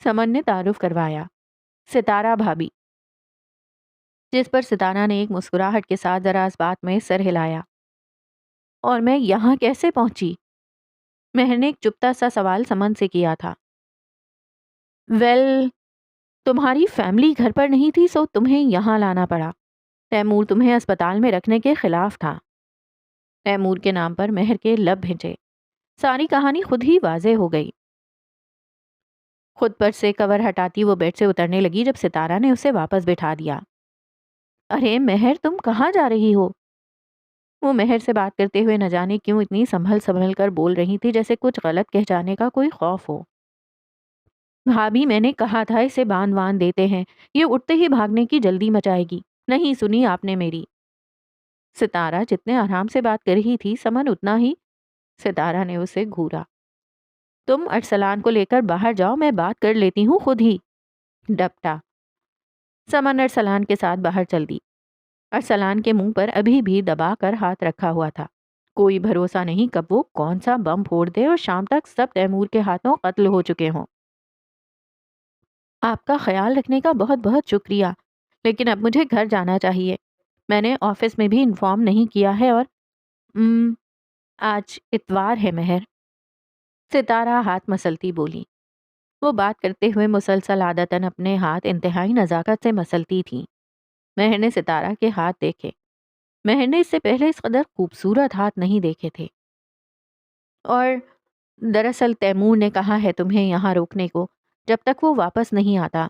سمن نے تعارف کروایا، ستارہ بھابی، جس پر ستارہ نے ایک مسکراہٹ کے ساتھ ذرا اس بات میں سر ہلایا۔ اور میں یہاں کیسے پہنچی؟ مہر نے ایک چپتا سا سوال سمن سے کیا تھا۔ ویل، تمہاری فیملی گھر پر نہیں تھی، سو تمہیں یہاں لانا پڑا۔ تیمور تمہیں اسپتال میں رکھنے کے خلاف تھا۔ تیمور کے نام پر مہر کے لب بھنجے۔ ساری کہانی خود ہی واضح ہو گئی۔ خود پر سے کور ہٹاتی وہ بیڈ سے اترنے لگی جب ستارہ نے اسے واپس بٹھا دیا۔ ارے مہر، تم کہاں جا رہی ہو؟ وہ مہر سے بات کرتے ہوئے نہ جانے کیوں اتنی سنبھل سنبھل کر بول رہی تھی جیسے کچھ غلط کہہ جانے کا کوئی خوف ہو۔ بھابھی، میں نے کہا تھا اسے باندھ وان دیتے ہیں، یہ اٹھتے ہی بھاگنے کی جلدی مچائے گی۔ نہیں سنی آپ نے میری؟ ستارہ جتنے آرام سے بات کر رہی تھی، سمن اتنا ہی۔ ستارہ نے اسے گھورا۔ تم ارسلان کو لے کر باہر جاؤ، میں بات کر لیتی ہوں خود ہی۔ ڈپٹا۔ سمن ارسلان کے ساتھ باہر چل دی۔ ارسلان کے منہ پر ابھی بھی دبا کر ہاتھ رکھا ہوا تھا۔ کوئی بھروسہ نہیں کب وہ کون سا بم پھوڑ دے اور شام تک سب تیمور کے ہاتھوں قتل ہو چکے ہوں۔ آپ کا خیال رکھنے کا بہت بہت شکریہ، لیکن اب مجھے گھر جانا چاہیے۔ میں نے آفس میں بھی انفارم نہیں کیا ہے، اور آج اتوار ہے مہر۔ ستارہ ہاتھ مسلتی بولی۔ وہ بات کرتے ہوئے مسلسل عادتاً اپنے ہاتھ انتہائی نزاکت سے مسلتی تھیں۔ مہر نے ستارہ کے ہاتھ دیکھے۔ مہر نے اس سے پہلے اس قدر خوبصورت ہاتھ نہیں دیکھے تھے۔ اور دراصل تیمور نے کہا ہے تمہیں یہاں روکنے کو جب تک وہ واپس نہیں آتا،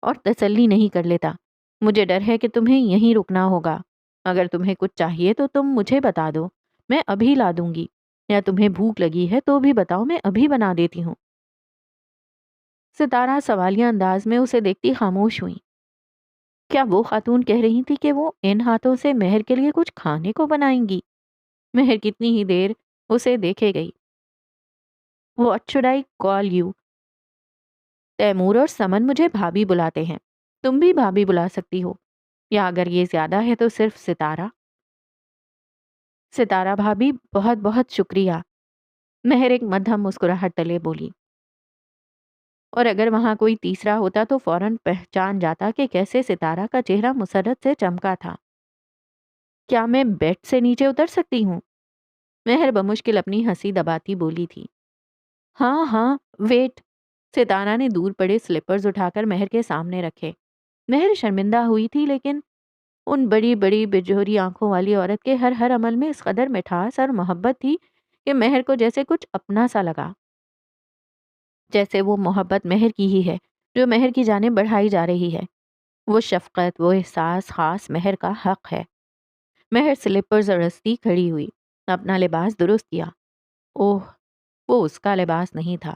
اور تسلی نہیں کر لیتا۔ مجھے ڈر ہے کہ تمہیں یہیں رکنا ہوگا۔ اگر تمہیں کچھ چاہیے تو تم مجھے بتا دو، میں ابھی لا دوں گی، یا تمہیں بھوک لگی ہے تو بھی بتاؤ، میں ابھی بنا دیتی ہوں۔ ستارہ سوالیہ انداز میں اسے دیکھتی خاموش ہوئی۔ کیا وہ خاتون کہہ رہی تھی کہ وہ ان ہاتھوں سے مہر کے لیے کچھ کھانے کو بنائیں گی؟ مہر کتنی ہی دیر اسے دیکھے گئی۔ What should I call you? Taimur اور سمن مجھے بھابھی بلاتے ہیں، تم بھی بھابھی بلا سکتی ہو، یا اگر یہ زیادہ ہے تو صرف ستارہ۔ ستارہ بھابھی، بہت بہت شکریہ، مہر ایک مدھم مسکراہٹ تلے بولی۔ اور اگر وہاں کوئی تیسرا ہوتا تو فوراً پہچان جاتا کہ کیسے ستارہ کا چہرہ مسرت سے چمکا تھا۔ کیا میں بیڈ سے نیچے اتر سکتی ہوں؟ مہر بمشکل اپنی ہنسی دباتی بولی تھی۔ ہاں ہاں، ویٹ۔ ستارہ نے دور پڑے سلیپرز اٹھا کر مہر کے سامنے رکھے۔ مہر شرمندہ ہوئی تھی، لیکن ان بڑی بڑی بجوری آنکھوں والی عورت کے ہر عمل میں اس قدر مٹھاس اور محبت تھی کہ مہر کو جیسے کچھ اپنا سا لگا، جیسے وہ محبت مہر کی ہی ہے جو مہر کی جانب بڑھائی جا رہی ہے۔ وہ شفقت، وہ احساس خاص مہر کا حق ہے۔ مہر سلیپرز رستی کھڑی ہوئی، اپنا لباس درست کیا۔ اوہ، وہ اس کا لباس نہیں تھا۔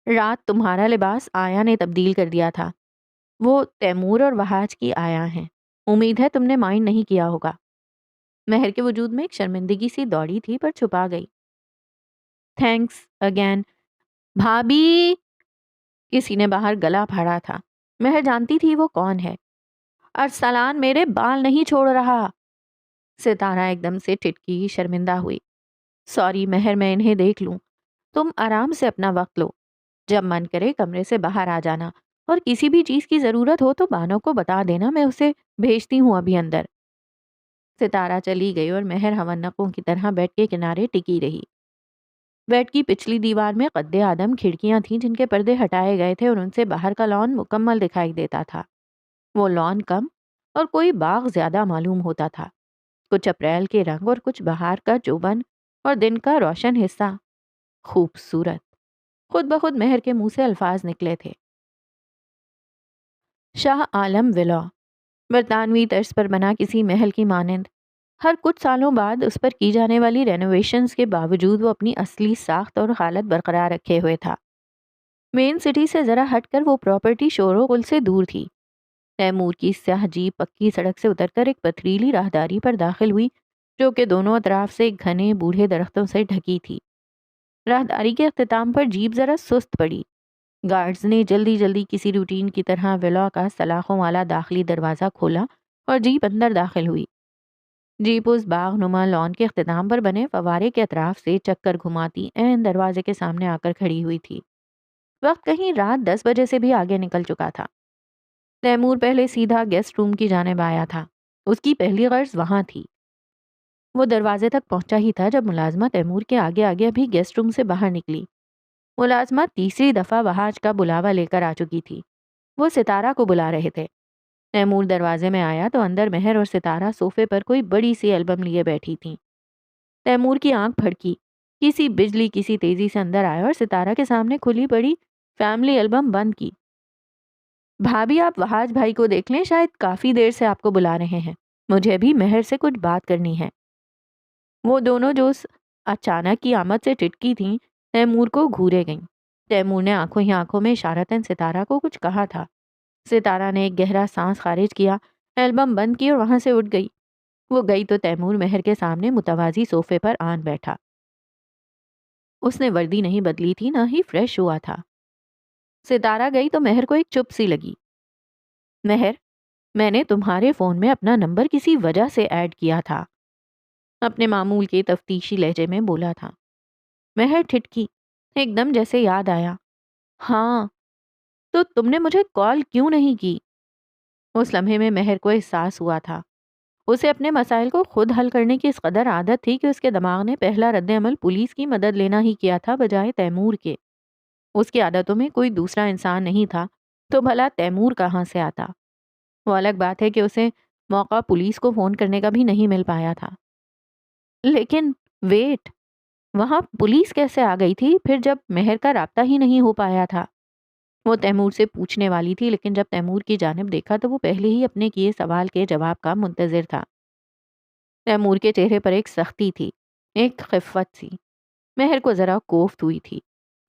رات تمہارا لباس آیا نے تبدیل کر دیا تھا۔ وہ تیمور اور وہاج کی آیا ہیں، امید ہے تم نے مائنڈ نہیں کیا ہوگا۔ مہر کے وجود میں ایک شرمندگی سی دوڑی تھی پر چھپا گئی۔ تھینکس اگین بھابھی، کسی نے باہر گلا پھاڑا تھا۔ مہر جانتی تھی وہ کون ہے۔ ارسلان میرے بال نہیں چھوڑ رہا۔ ستارہ ایک دم سے ٹھٹکی، شرمندہ ہوئی۔ سوری مہر، میں انہیں دیکھ لوں، تم آرام سے اپنا وقت لو، جب من کرے کمرے سے باہر آ جانا، اور کسی بھی چیز کی ضرورت ہو تو بانو کو بتا دینا، میں اسے بھیجتی ہوں ابھی اندر۔ ستارہ چلی گئی اور مہر ہونقوں کی طرح بیڈ کے کنارے ٹکی رہی۔ بیڈ کی پچھلی دیوار میں قد آدم کھڑکیاں تھیں جن کے پردے ہٹائے گئے تھے اور ان سے باہر کا لان مکمل دکھائی دیتا تھا۔ وہ لان کم اور کوئی باغ زیادہ معلوم ہوتا تھا، کچھ اپریل کے رنگ اور کچھ بہار کا چوبن اور دن کا روشن حصہ۔ خوبصورت، خود بخود مہر کے منہ سے الفاظ نکلے تھے۔ شاہ عالم ولا، برطانوی طرز پر بنا کسی محل کی مانند۔ ہر کچھ سالوں بعد اس پر کی جانے والی رینوویشنز کے باوجود وہ اپنی اصلی ساخت اور حالت برقرار رکھے ہوئے تھا۔ مین سٹی سے ذرا ہٹ کر وہ پراپرٹی شور و غل سے دور تھی۔ تیمور کی سیاہ جیپ پکی سڑک سے اتر کر ایک پتھریلی راہداری پر داخل ہوئی جو کہ دونوں اطراف سے گھنے بوڑھے درختوں سے ڈھکی تھی۔ راہداری کے اختتام پر جیپ ذرا سست پڑی۔ گارڈز نے جلدی جلدی کسی روٹین کی طرح ولا کا سلاخوں والا داخلی دروازہ کھولا اور جیپ اندر داخل ہوئی۔ جیپ اس باغ نما لان کے اختتام پر بنے فوارے کے اطراف سے چکر گھماتی عین دروازے کے سامنے آ کر کھڑی ہوئی تھی۔ وقت کہیں رات 10 بجے سے بھی آگے نکل چکا تھا۔ تیمور پہلے سیدھا گیسٹ روم کی جانب آیا تھا، اس کی پہلی غرض وہاں تھی۔ وہ دروازے تک پہنچا ہی تھا جب ملازمہ تیمور کے آگے آگے ابھی گیسٹ روم سے باہر نکلی۔ ملازمہ تیسری دفعہ وہاج کا بلاوا لے کر آ چکی تھی۔ وہ ستارہ کو بلا رہے تھے۔ تیمور دروازے میں آیا تو اندر مہر اور ستارہ صوفے پر کوئی بڑی سی البم لیے بیٹھی تھیں۔ تیمور کی آنکھ پھڑکی، کسی بجلی کسی تیزی سے اندر آیا اور ستارہ کے سامنے کھلی پڑی فیملی البم بند کی۔ بھابھی، آپ وہاج بھائی کو دیکھ لیں، شاید کافی دیر سے آپ کو بلا رہے ہیں، مجھے بھی مہر سے کچھ بات کرنی ہے۔ وہ دونوں جو اس اچانک کی آمد سے ٹٹکی تھیں تیمور کو گھورے گئیں۔ تیمور نے آنکھوں ہی آنکھوں میں اشارتاً ستارہ کو کچھ کہا تھا۔ ستارہ نے ایک گہرا سانس خارج کیا، البم بند کی اور وہاں سے اٹھ گئی۔ وہ گئی تو تیمور مہر کے سامنے متوازی صوفے پر آن بیٹھا۔ اس نے وردی نہیں بدلی تھی، نہ ہی فریش ہوا تھا۔ ستارہ گئی تو مہر کو ایک چپ سی لگی۔ مہر، میں نے تمہارے فون میں اپنا نمبر کسی وجہ سے ایڈ کیا تھا، اپنے معمول کے تفتیشی لہجے میں بولا تھا۔ مہر ٹھٹکی، ایک دم جیسے یاد آیا۔ ہاں، تو تم نے مجھے کال کیوں نہیں کی؟ اس لمحے میں مہر کو احساس ہوا تھا اسے اپنے مسائل کو خود حل کرنے کی اس قدر عادت تھی کہ اس کے دماغ نے پہلا رد عمل پولیس کی مدد لینا ہی کیا تھا بجائے تیمور کے۔ اس کی عادتوں میں کوئی دوسرا انسان نہیں تھا تو بھلا تیمور کہاں سے آتا؟ وہ الگ بات ہے کہ اسے موقع پولیس کو فون کرنے کا بھی نہیں مل پایا تھا۔ لیکن ویٹ، وہاں پولیس کیسے آ گئی تھی پھر جب مہر کا رابطہ ہی نہیں ہو پایا تھا؟ وہ تیمور سے پوچھنے والی تھی، لیکن جب تیمور کی جانب دیکھا تو وہ پہلے ہی اپنے کیے سوال کے جواب کا منتظر تھا۔ تیمور کے چہرے پر ایک سختی تھی، ایک خفت سی۔ مہر کو ذرا کوفت ہوئی تھی،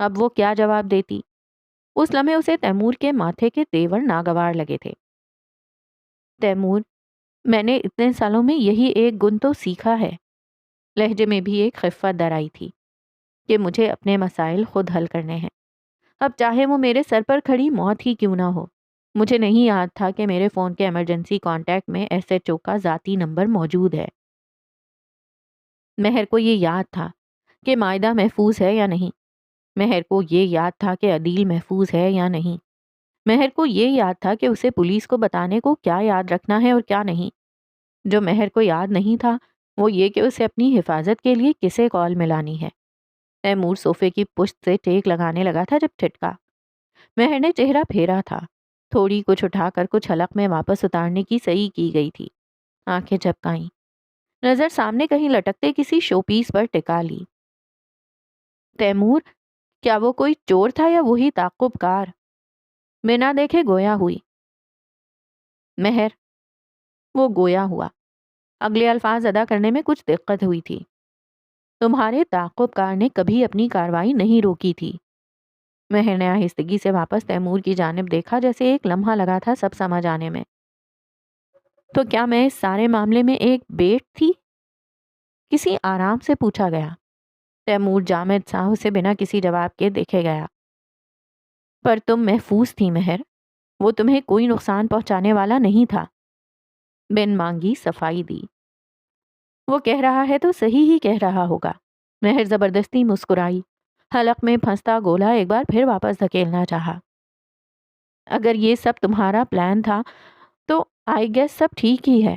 اب وہ کیا جواب دیتی؟ اس لمحے اسے تیمور کے ماتھے کے تیور ناگوار لگے تھے۔ تیمور، میں نے اتنے سالوں میں یہی ایک گن تو سیکھا ہے، لہجے میں بھی ایک خفت در آئی تھی، کہ مجھے اپنے مسائل خود حل کرنے ہیں، اب چاہے وہ میرے سر پر کھڑی موت ہی کیوں نہ ہو۔ مجھے نہیں یاد تھا کہ میرے فون کے ایمرجنسی کانٹیکٹ میں ایس ایچ او کا ذاتی نمبر موجود ہے۔ مہر کو یہ یاد تھا کہ معاہدہ محفوظ ہے یا نہیں، مہر کو یہ یاد تھا کہ عدیل محفوظ ہے یا نہیں، مہر کو یہ یاد تھا کہ اسے پولیس کو بتانے کو کیا یاد رکھنا ہے اور کیا نہیں۔ جو مہر کو یاد نہیں تھا وہ یہ کہ اسے اپنی حفاظت کے لیے کسے کال ملانی ہے۔ تیمور صوفے کی پشت سے ٹیک لگانے لگا تھا جب ٹھٹکا۔ مہر نے چہرہ پھیرا تھا، تھوڑی کچھ اٹھا کر کچھ حلق میں واپس اتارنے کی صحیح کی گئی تھی، آنکھیں جھپکائیں، نظر سامنے کہیں لٹکتے کسی شو پیس پر ٹکا لی۔ تیمور، کیا وہ کوئی چور تھا یا وہی تعقب کار؟ بنا دیکھے گویا ہوئی۔ مہر، وہ گویا ہوا۔ اگلے الفاظ ادا کرنے میں کچھ دقت ہوئی تھی۔ تمہارے تعقب کار نے کبھی اپنی کارروائی نہیں روکی تھی۔ مہر نے آہستگی سے واپس تیمور کی جانب دیکھا، جیسے ایک لمحہ لگا تھا سب سمجھ آنے میں۔ تو کیا میں اس سارے معاملے میں ایک بیٹ تھی؟ کسی آرام سے پوچھا گیا۔ تیمور جامد سا اسے بنا کسی جواب کے دیکھے گیا۔ پر تم محفوظ تھی مہر، وہ تمہیں کوئی نقصان پہنچانے والا نہیں تھا۔ بن مانگی صفائی دی۔ وہ کہہ رہا ہے تو صحیح ہی کہہ رہا ہوگا۔ مہر زبردستی مسکرائی، حلق میں پھنستا گولا ایک بار پھر واپس دھکیلنا چاہا۔ اگر یہ سب تمہارا پلان تھا تو آئی گیس سب ٹھیک ہی ہے،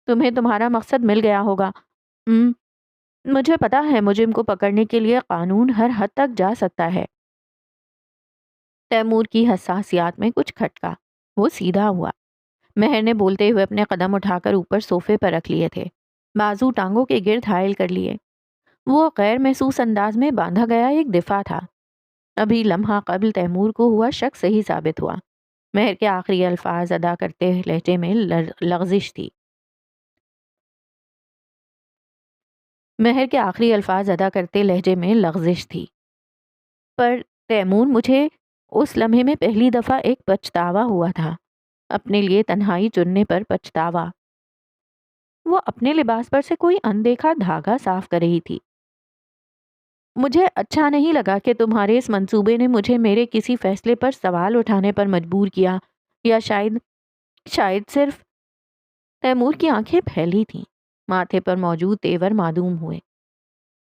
تمہیں تمہارا مقصد مل گیا ہوگا۔ مجھے پتا ہے مجرم کو پکڑنے کے لیے قانون ہر حد تک جا سکتا ہے۔ تیمور کی حساسیات میں کچھ کھٹکا، وہ سیدھا ہوا۔ مہر نے بولتے ہوئے اپنے قدم اٹھا کر اوپر صوفے پر رکھ لیے تھے، بازو ٹانگوں کے گرد حائل کر لیے۔ وہ غیر محسوس انداز میں باندھا گیا ایک دفاع تھا۔ ابھی لمحہ قبل تیمور کو ہوا شک صحیح ثابت ہوا۔ مہر کے آخری الفاظ ادا کرتے لہجے میں لغزش تھی۔ مہر کے آخری الفاظ ادا کرتے لہجے میں لغزش تھی۔ پر تیمور، مجھے اس لمحے میں پہلی دفعہ ایک پچھتاوا ہوا تھا، اپنے لیے تنہائی چننے پر پچھتاوا۔ وہ اپنے لباس پر سے کوئی اندیکھا دھاگا صاف کر رہی تھی۔ مجھے اچھا نہیں لگا کہ تمہارے اس منصوبے نے مجھے میرے کسی فیصلے پر سوال اٹھانے پر مجبور کیا، یا شاید صرف… تیمور کی آنکھیں پھیلی تھیں، ماتھے پر موجود تیور معدوم ہوئے۔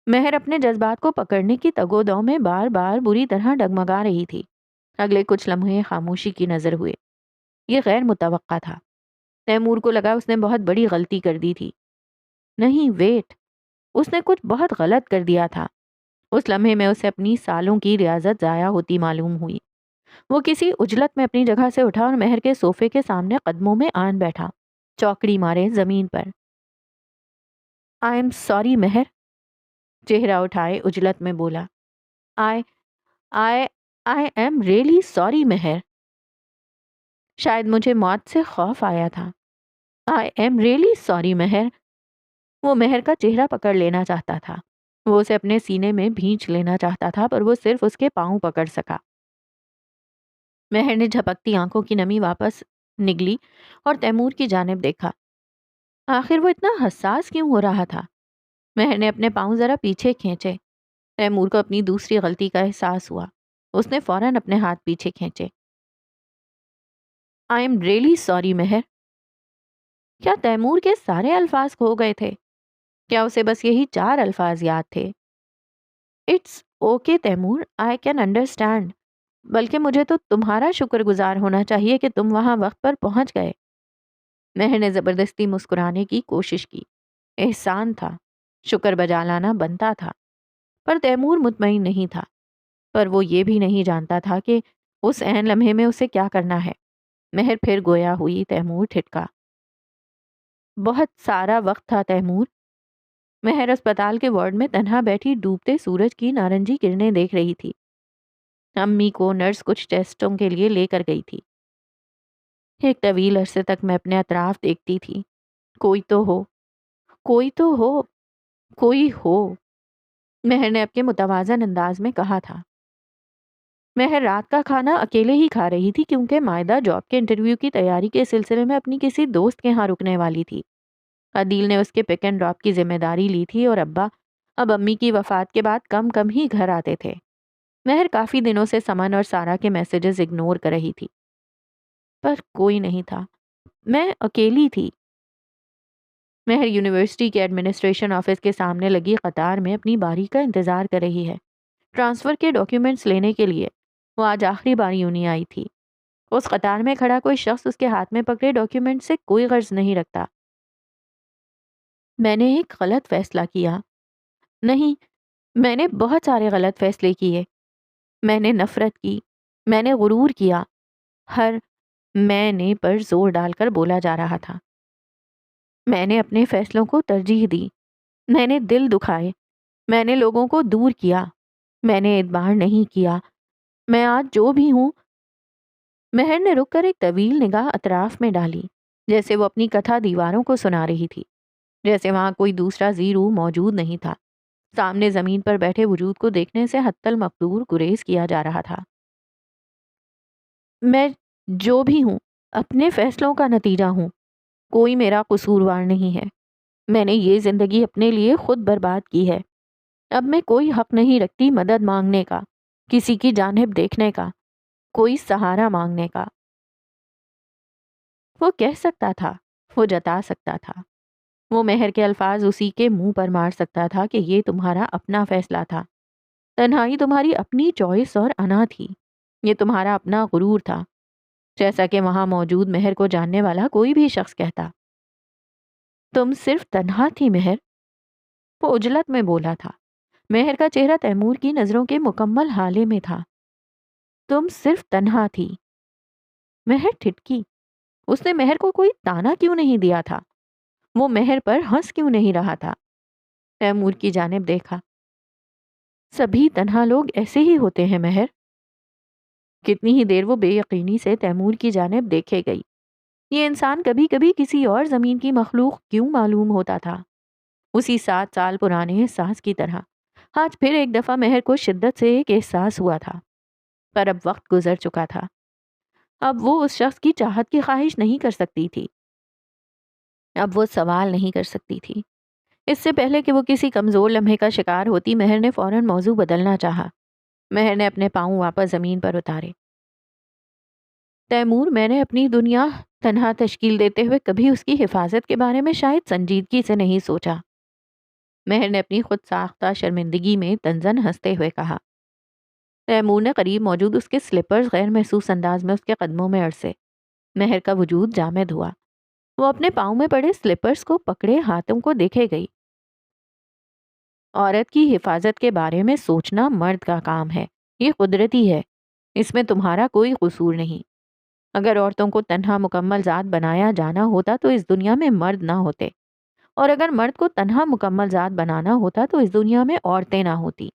مہر اپنے جذبات کو پکڑنے کی تگ و دو میں بار بار بری طرح ڈگمگا رہی تھی۔ اگلے کچھ لمحے خاموشی کی نظر ہوئے۔ یہ غیر متوقع تھا۔ تیمور کو لگا اس نے بہت بڑی غلطی کر دی تھی۔ نہیں، ویٹ، اس نے کچھ بہت غلط کر دیا تھا۔ اس لمحے میں اسے اپنی سالوں کی ریاضت ضائع ہوتی معلوم ہوئی۔ وہ کسی عجلت میں اپنی جگہ سے اٹھا اور مہر کے صوفے کے سامنے قدموں میں آن بیٹھا، چوکڑی مارے زمین پر۔ آئی ایم سوری مہر، چہرہ اٹھائے اجلت میں بولا۔ آئی ایم ریئلی سوری مہر۔ شاید مجھے موت سے خوف آیا تھا۔ آئی ایم ریئلی سوری مہر۔ وہ مہر کا چہرہ پکڑ لینا چاہتا تھا، وہ اسے اپنے سینے میں بھینچ لینا چاہتا تھا، پر وہ صرف اس کے پاؤں پکڑ سکا۔ مہر نے جھپکتی آنکھوں کی نمی واپس نگلی اور تیمور کی جانب دیکھا۔ آخر وہ اتنا حساس کیوں ہو رہا تھا؟ مہر نے اپنے پاؤں ذرا پیچھے کھینچے۔ تیمور کو اپنی دوسری غلطی کا احساس ہوا۔ اس نے فوراً اپنے ہاتھ پیچھے کھینچے۔ آئی ایم ریئلی سوری مہر۔ کیا تیمور کے سارے الفاظ کھو گئے تھے؟ کیا اسے بس یہی 4 الفاظ یاد تھے؟ It's okay Taimur, I can understand, بلکہ مجھے تو تمہارا شکر گزار ہونا چاہیے کہ تم وہاں وقت پر پہنچ گئے۔ مہر نے زبردستی مسکرانے کی کوشش کی۔ احسان تھا، شکر بجا لانا بنتا تھا، پر تیمور مطمئن نہیں تھا۔ پر وہ یہ بھی نہیں جانتا تھا کہ اس عین لمحے میں اسے کیا کرنا ہے۔ مہر پھر گویا ہوئی، تیمور ٹھٹکا۔ بہت سارا وقت تھا تیمور۔ مہر اسپتال کے وارڈ میں تنہا بیٹھی ڈوبتے سورج کی نارنجی کرنیں دیکھ رہی تھی۔ امی کو نرس کچھ ٹیسٹوں کے لیے لے کر گئی تھی۔ ایک طویل عرصے تک میں اپنے اطراف دیکھتی تھی، کوئی تو ہو، کوئی تو ہو، کوئی ہو، مہر نے اپنے متوازن انداز میں کہا تھا۔ مہر رات کا کھانا اکیلے ہی کھا رہی تھی کیونکہ مائدہ جاب کے انٹرویو کی تیاری کے سلسلے میں اپنی کسی دوست کے ہاں رکنے والی تھی۔ عدیل نے اس کے پک اینڈ ڈراپ کی ذمہ داری لی تھی اور ابا اب امی کی وفات کے بعد کم کم ہی گھر آتے تھے۔ مہر کافی دنوں سے سمن اور سارا کے میسیجز اگنور کر رہی تھی، پر کوئی نہیں تھا، میں اکیلی تھی۔ مہر یونیورسٹی کے ایڈمنسٹریشن آفس کے سامنے لگی قطار میں اپنی باری کا انتظار کر رہی ہے، ٹرانسفر کے ڈاکیومنٹس لینے کے لیے۔ وہ آج آخری بار یونی آئی تھی۔ اس قطار میں کھڑا کوئی شخص اس کے ہاتھ میں پکڑے ڈاکیومنٹ سے کوئی غرض نہیں رکھتا۔ میں نے ایک غلط فیصلہ کیا۔ نہیں، میں نے بہت سارے غلط فیصلے کیے۔ میں نے نفرت کی، میں نے غرور کیا، ہر میں نے پر زور ڈال کر بولا جا رہا تھا۔ میں نے اپنے فیصلوں کو ترجیح دی، میں نے دل دکھائے، میں نے لوگوں کو دور کیا، میں نے اعتبار نہیں کیا۔ میں آج جو بھی ہوں۔ مہر نے رک کر ایک طویل نگاہ اطراف میں ڈالی، جیسے وہ اپنی کتھا دیواروں کو سنا رہی تھی، جیسے وہاں کوئی دوسرا زیرو موجود نہیں تھا۔ سامنے زمین پر بیٹھے وجود کو دیکھنے سے حتی المقدور گریز کیا جا رہا تھا۔ میں جو بھی ہوں اپنے فیصلوں کا نتیجہ ہوں، کوئی میرا قصوروار نہیں ہے۔ میں نے یہ زندگی اپنے لیے خود برباد کی ہے۔ اب میں کوئی حق نہیں رکھتی مدد مانگنے کا، کسی کی جانب دیکھنے کا، کوئی سہارا مانگنے کا۔ وہ کہہ سکتا تھا، وہ جتا سکتا تھا، وہ مہر کے الفاظ اسی کے منہ پر مار سکتا تھا کہ یہ تمہارا اپنا فیصلہ تھا، تنہائی تمہاری اپنی چوائس اور انا تھی، یہ تمہارا اپنا غرور تھا، جیسا کہ وہاں موجود مہر کو جاننے والا کوئی بھی شخص کہتا۔ تم صرف تنہا تھی مہر، وہ عجلت میں بولا تھا۔ مہر کا چہرہ تیمور کی نظروں کے مکمل حالے میں تھا۔ تم صرف تنہا تھی۔ مہر ٹھٹکی۔ اس نے مہر کو کوئی تانا کیوں نہیں دیا تھا؟ وہ مہر پر ہنس کیوں نہیں رہا تھا؟ تیمور کی جانب دیکھا۔ سبھی تنہا لوگ ایسے ہی ہوتے ہیں مہر۔ کتنی ہی دیر وہ بے یقینی سے تیمور کی جانب دیکھے گئی۔ یہ انسان کبھی کبھی کسی اور زمین کی مخلوق کیوں معلوم ہوتا تھا؟ اسی 7 سال پرانے احساس کی طرح۔ آج پھر ایک دفعہ مہر کو شدت سے ایک احساس ہوا تھا، پر اب وقت گزر چکا تھا۔ اب وہ اس شخص کی چاہت کی خواہش نہیں کر سکتی تھی۔ اب وہ سوال نہیں کر سکتی تھی۔ اس سے پہلے کہ وہ کسی کمزور لمحے کا شکار ہوتی، مہر نے فوراً موضوع بدلنا چاہا۔ مہر نے اپنے پاؤں واپس زمین پر اتارے۔ تیمور، میں نے اپنی دنیا تنہا تشکیل دیتے ہوئے کبھی اس کی حفاظت کے بارے میں شاید سنجیدگی سے نہیں سوچا۔ مہر نے اپنی خود ساختہ شرمندگی میں تنزن ہنستے ہوئے کہا۔ تیمور نے قریب موجود اس کے سلپرز غیر محسوس انداز میں اس کے قدموں میں اڑسے۔ مہر کا وجود جامد ہوا۔ وہ اپنے پاؤں میں پڑے سلپرز کو پکڑے ہاتھوں کو دیکھے گئی۔ عورت کی حفاظت کے بارے میں سوچنا مرد کا کام ہے، یہ قدرتی ہے، اس میں تمہارا کوئی قصور نہیں۔ اگر عورتوں کو تنہا مکمل ذات بنایا جانا ہوتا تو اس دنیا میں مرد نہ ہوتے، اور اگر مرد کو تنہا مکمل ذات بنانا ہوتا تو اس دنیا میں عورتیں نہ ہوتی۔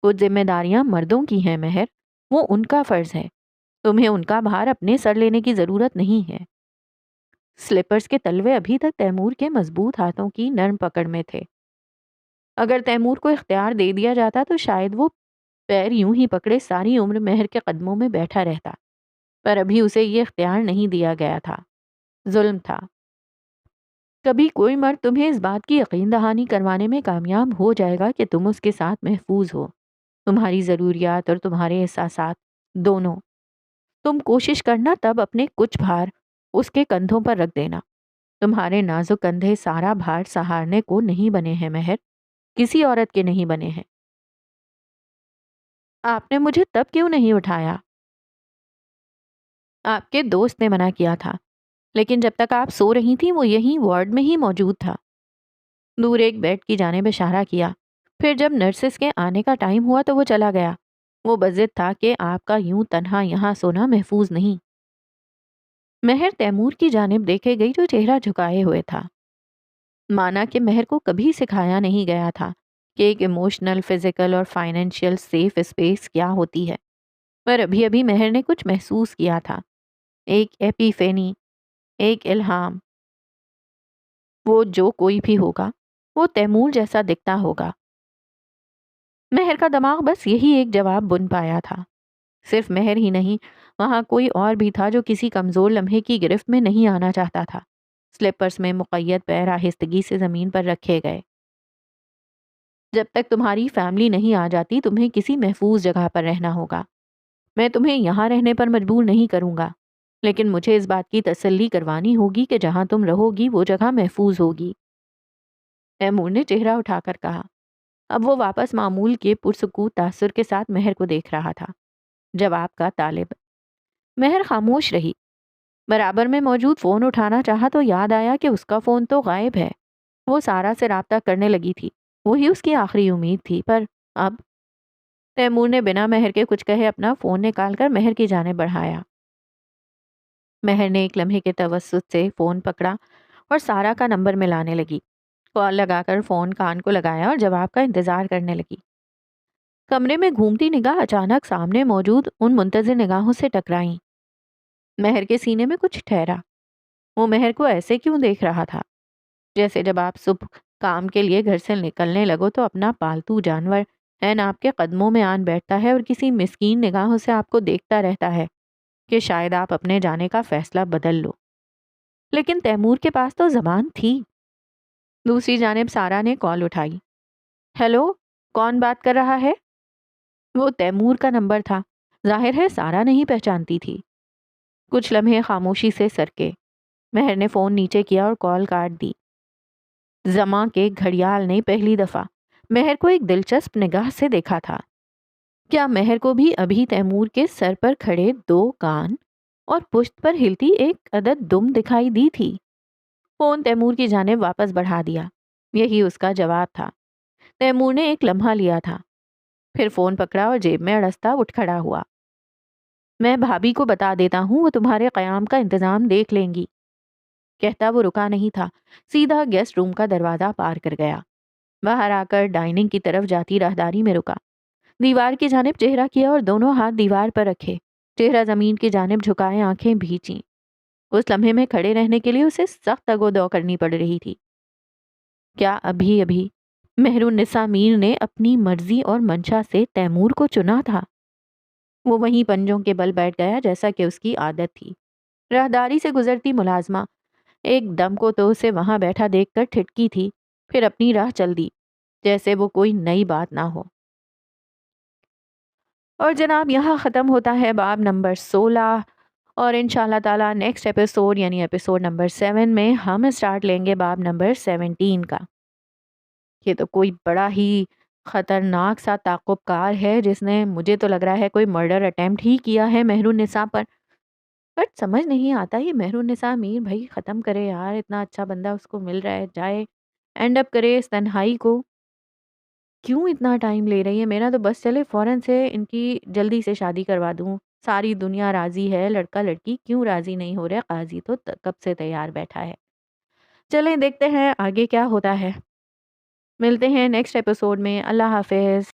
کچھ ذمہ داریاں مردوں کی ہیں مہر، وہ ان کا فرض ہے، تمہیں ان کا بھار اپنے سر لینے کی ضرورت نہیں ہے۔ سلپرز کے تلوے ابھی تک تیمور کے مضبوط ہاتھوں کی نرم پکڑ میں تھے۔ اگر تیمور کو اختیار دے دیا جاتا تو شاید وہ پیر یوں ہی پکڑے ساری عمر مہر کے قدموں میں بیٹھا رہتا، پر ابھی اسے یہ اختیار نہیں دیا گیا تھا۔ ظلم تھا۔ کبھی کوئی مرد تمہیں اس بات کی یقین دہانی کروانے میں کامیاب ہو جائے گا کہ تم اس کے ساتھ محفوظ ہو، تمہاری ضروریات اور تمہارے احساسات دونوں۔ تم کوشش کرنا تب اپنے کچھ بھار اس کے کندھوں پر رکھ دینا۔ تمہارے نازک کندھے سارا بھار سہارنے کو نہیں بنے ہیں مہر، کسی عورت کے نہیں بنے ہیں۔ آپ نے مجھے تب کیوں نہیں اٹھایا؟ آپ کے دوست نے منع کیا تھا، لیکن جب تک آپ سو رہی تھیں وہ یہیں وارڈ میں ہی موجود تھا۔ دور ایک بیڈ کی جانب اشارہ کیا۔ پھر جب نرسز کے آنے کا ٹائم ہوا تو وہ چلا گیا۔ وہ بضد تھا کہ آپ کا یوں تنہا یہاں سونا محفوظ نہیں۔ مہر تیمور کی جانب دیکھے گئی جو چہرہ جھکائے ہوئے تھا۔ مانا کہ مہر کو کبھی سکھایا نہیں گیا تھا کہ ایک ایموشنل، فزیکل اور فائنینشیل سیف اسپیس کیا ہوتی ہے۔ پر ابھی ابھی مہر نے کچھ محسوس کیا تھا، ایک ایپیفینی، ایک الہام۔ وہ جو کوئی بھی ہوگا وہ تیمور جیسا دکھتا ہوگا۔ مہر کا دماغ بس یہی ایک جواب بن پایا تھا۔ صرف مہر ہی نہیں، وہاں کوئی اور بھی تھا جو کسی کمزور لمحے کی گرفت میں نہیں آنا چاہتا تھا۔ سلیپرز میں مقید پیر آہستگی سے زمین پر رکھے گئے۔ جب تک تمہاری فیملی نہیں آ جاتی تمہیں کسی محفوظ جگہ پر رہنا ہوگا۔ میں تمہیں یہاں رہنے پر مجبور نہیں کروں گا، لیکن مجھے اس بات کی تسلی کروانی ہوگی کہ جہاں تم رہو گی وہ جگہ محفوظ ہوگی۔ تیمور نے چہرہ اٹھا کر کہا۔ اب وہ واپس معمول کے پرسکوت تاثر کے ساتھ مہر کو دیکھ رہا تھا۔ جواب کا طالب۔ مہر خاموش رہی۔ برابر میں موجود فون اٹھانا چاہا تو یاد آیا کہ اس کا فون تو غائب ہے۔ وہ سارا سے رابطہ کرنے لگی تھی، وہی اس کی آخری امید تھی، پر اب تیمور نے بنا مہر کے کچھ کہے اپنا فون نکال کر مہر کی جانب بڑھایا۔ مہر نے ایک لمحے کے توسط سے فون پکڑا اور سارا کا نمبر ملانے لگی۔ کال لگا کر فون کان کو لگایا اور جواب کا انتظار کرنے لگی۔ کمرے میں گھومتی نگاہ اچانک سامنے موجود ان منتظر نگاہوں سے ٹکرائیں۔ مہر کے سینے میں کچھ ٹھہرا۔ وہ مہر کو ایسے کیوں دیکھ رہا تھا؟ جیسے جب آپ صبح کام کے لیے گھر سے نکلنے لگو تو اپنا پالتو جانور آپ کے قدموں میں آن بیٹھتا ہے اور کسی مسکین نگاہوں سے آپ کو دیکھتا رہتا ہے کہ شاید آپ اپنے جانے کا فیصلہ بدل لو۔ لیکن تیمور کے پاس تو زبان تھی۔ دوسری جانب سارا نے کال اٹھائی۔ ہیلو، کون بات کر رہا ہے؟ وہ تیمور کا نمبر تھا، ظاہر ہے سارا نہیں پہچانتی تھی۔ کچھ لمحے خاموشی سے سرکے۔ مہر نے فون نیچے کیا اور کال کاٹ دی۔ زماں کے گھڑیال نے پہلی دفعہ مہر کو ایک دلچسپ نگاہ سے دیکھا تھا۔ کیا مہر کو بھی ابھی تیمور کے سر پر کھڑے دو کان اور پشت پر ہلتی ایک عدد دم دکھائی دی تھی؟ فون تیمور کی جانب واپس بڑھا دیا۔ یہی اس کا جواب تھا۔ تیمور نے ایک لمحہ لیا تھا، پھر فون پکڑا اور جیب میں اڑستا اٹھ کھڑا ہوا۔ میں بھابھی کو بتا دیتا ہوں، وہ تمہارے قیام کا انتظام دیکھ لیں گی۔ کہتا وہ رکا نہیں تھا، سیدھا گیسٹ روم کا دروازہ پار کر گیا۔ باہر آ کر ڈائننگ کی طرف جاتی راہداری میں رکا۔ دیوار کی جانب چہرہ کیا اور دونوں ہاتھ دیوار پر رکھے، چہرہ زمین کی جانب جھکائے، آنکھیں بھیجیں۔ اس لمحے میں کھڑے رہنے کے لیے اسے سخت اگودو کرنی پڑ رہی تھی۔ کیا ابھی ابھی مہر النساء میر نے اپنی مرضی اور منشا سے تیمور کو چنا تھا؟ وہ وہیں پنجوں کے بل بیٹھ گیا جیسا کہ اس کی عادت تھی۔ راہداری سے گزرتی ملازمہ ایک دم کو تو اسے وہاں بیٹھا دیکھ کر ٹھٹکی تھی، پھر اپنی راہ چل دی جیسے وہ کوئی نئی بات نہ ہو۔ اور جناب یہاں ختم ہوتا ہے باب نمبر 16، اور انشاءاللہ تعالی نیکسٹ ایپیسوڈ یعنی ایپیسوڈ نمبر 7 میں ہم اسٹارٹ لیں گے باب نمبر 17 کا۔ یہ تو کوئی بڑا ہی خطرناک سا تعاقب کار ہے جس نے، مجھے تو لگ رہا ہے، کوئی مرڈر اٹیمپٹ ہی کیا ہے مہر النساء پر۔ بٹ سمجھ نہیں آتا یہ مہر النساء میر بھائی ختم کرے یار، اتنا اچھا بندہ اس کو مل رہا ہے، جائے اینڈ اپ کرے اس تنہائی کو، کیوں اتنا ٹائم لے رہی ہے؟ میرا تو بس چلے فوراً سے ان کی جلدی سے شادی کروا دوں، ساری دنیا راضی ہے، لڑکا لڑکی کیوں راضی نہیں ہو رہے؟ قاضی تو کب سے تیار بیٹھا ہے۔ چلیں دیکھتے ہیں آگے کیا ہوتا ہے۔ ملتے ہیں نیکسٹ ایپیسوڈ میں۔ اللہ حافظ۔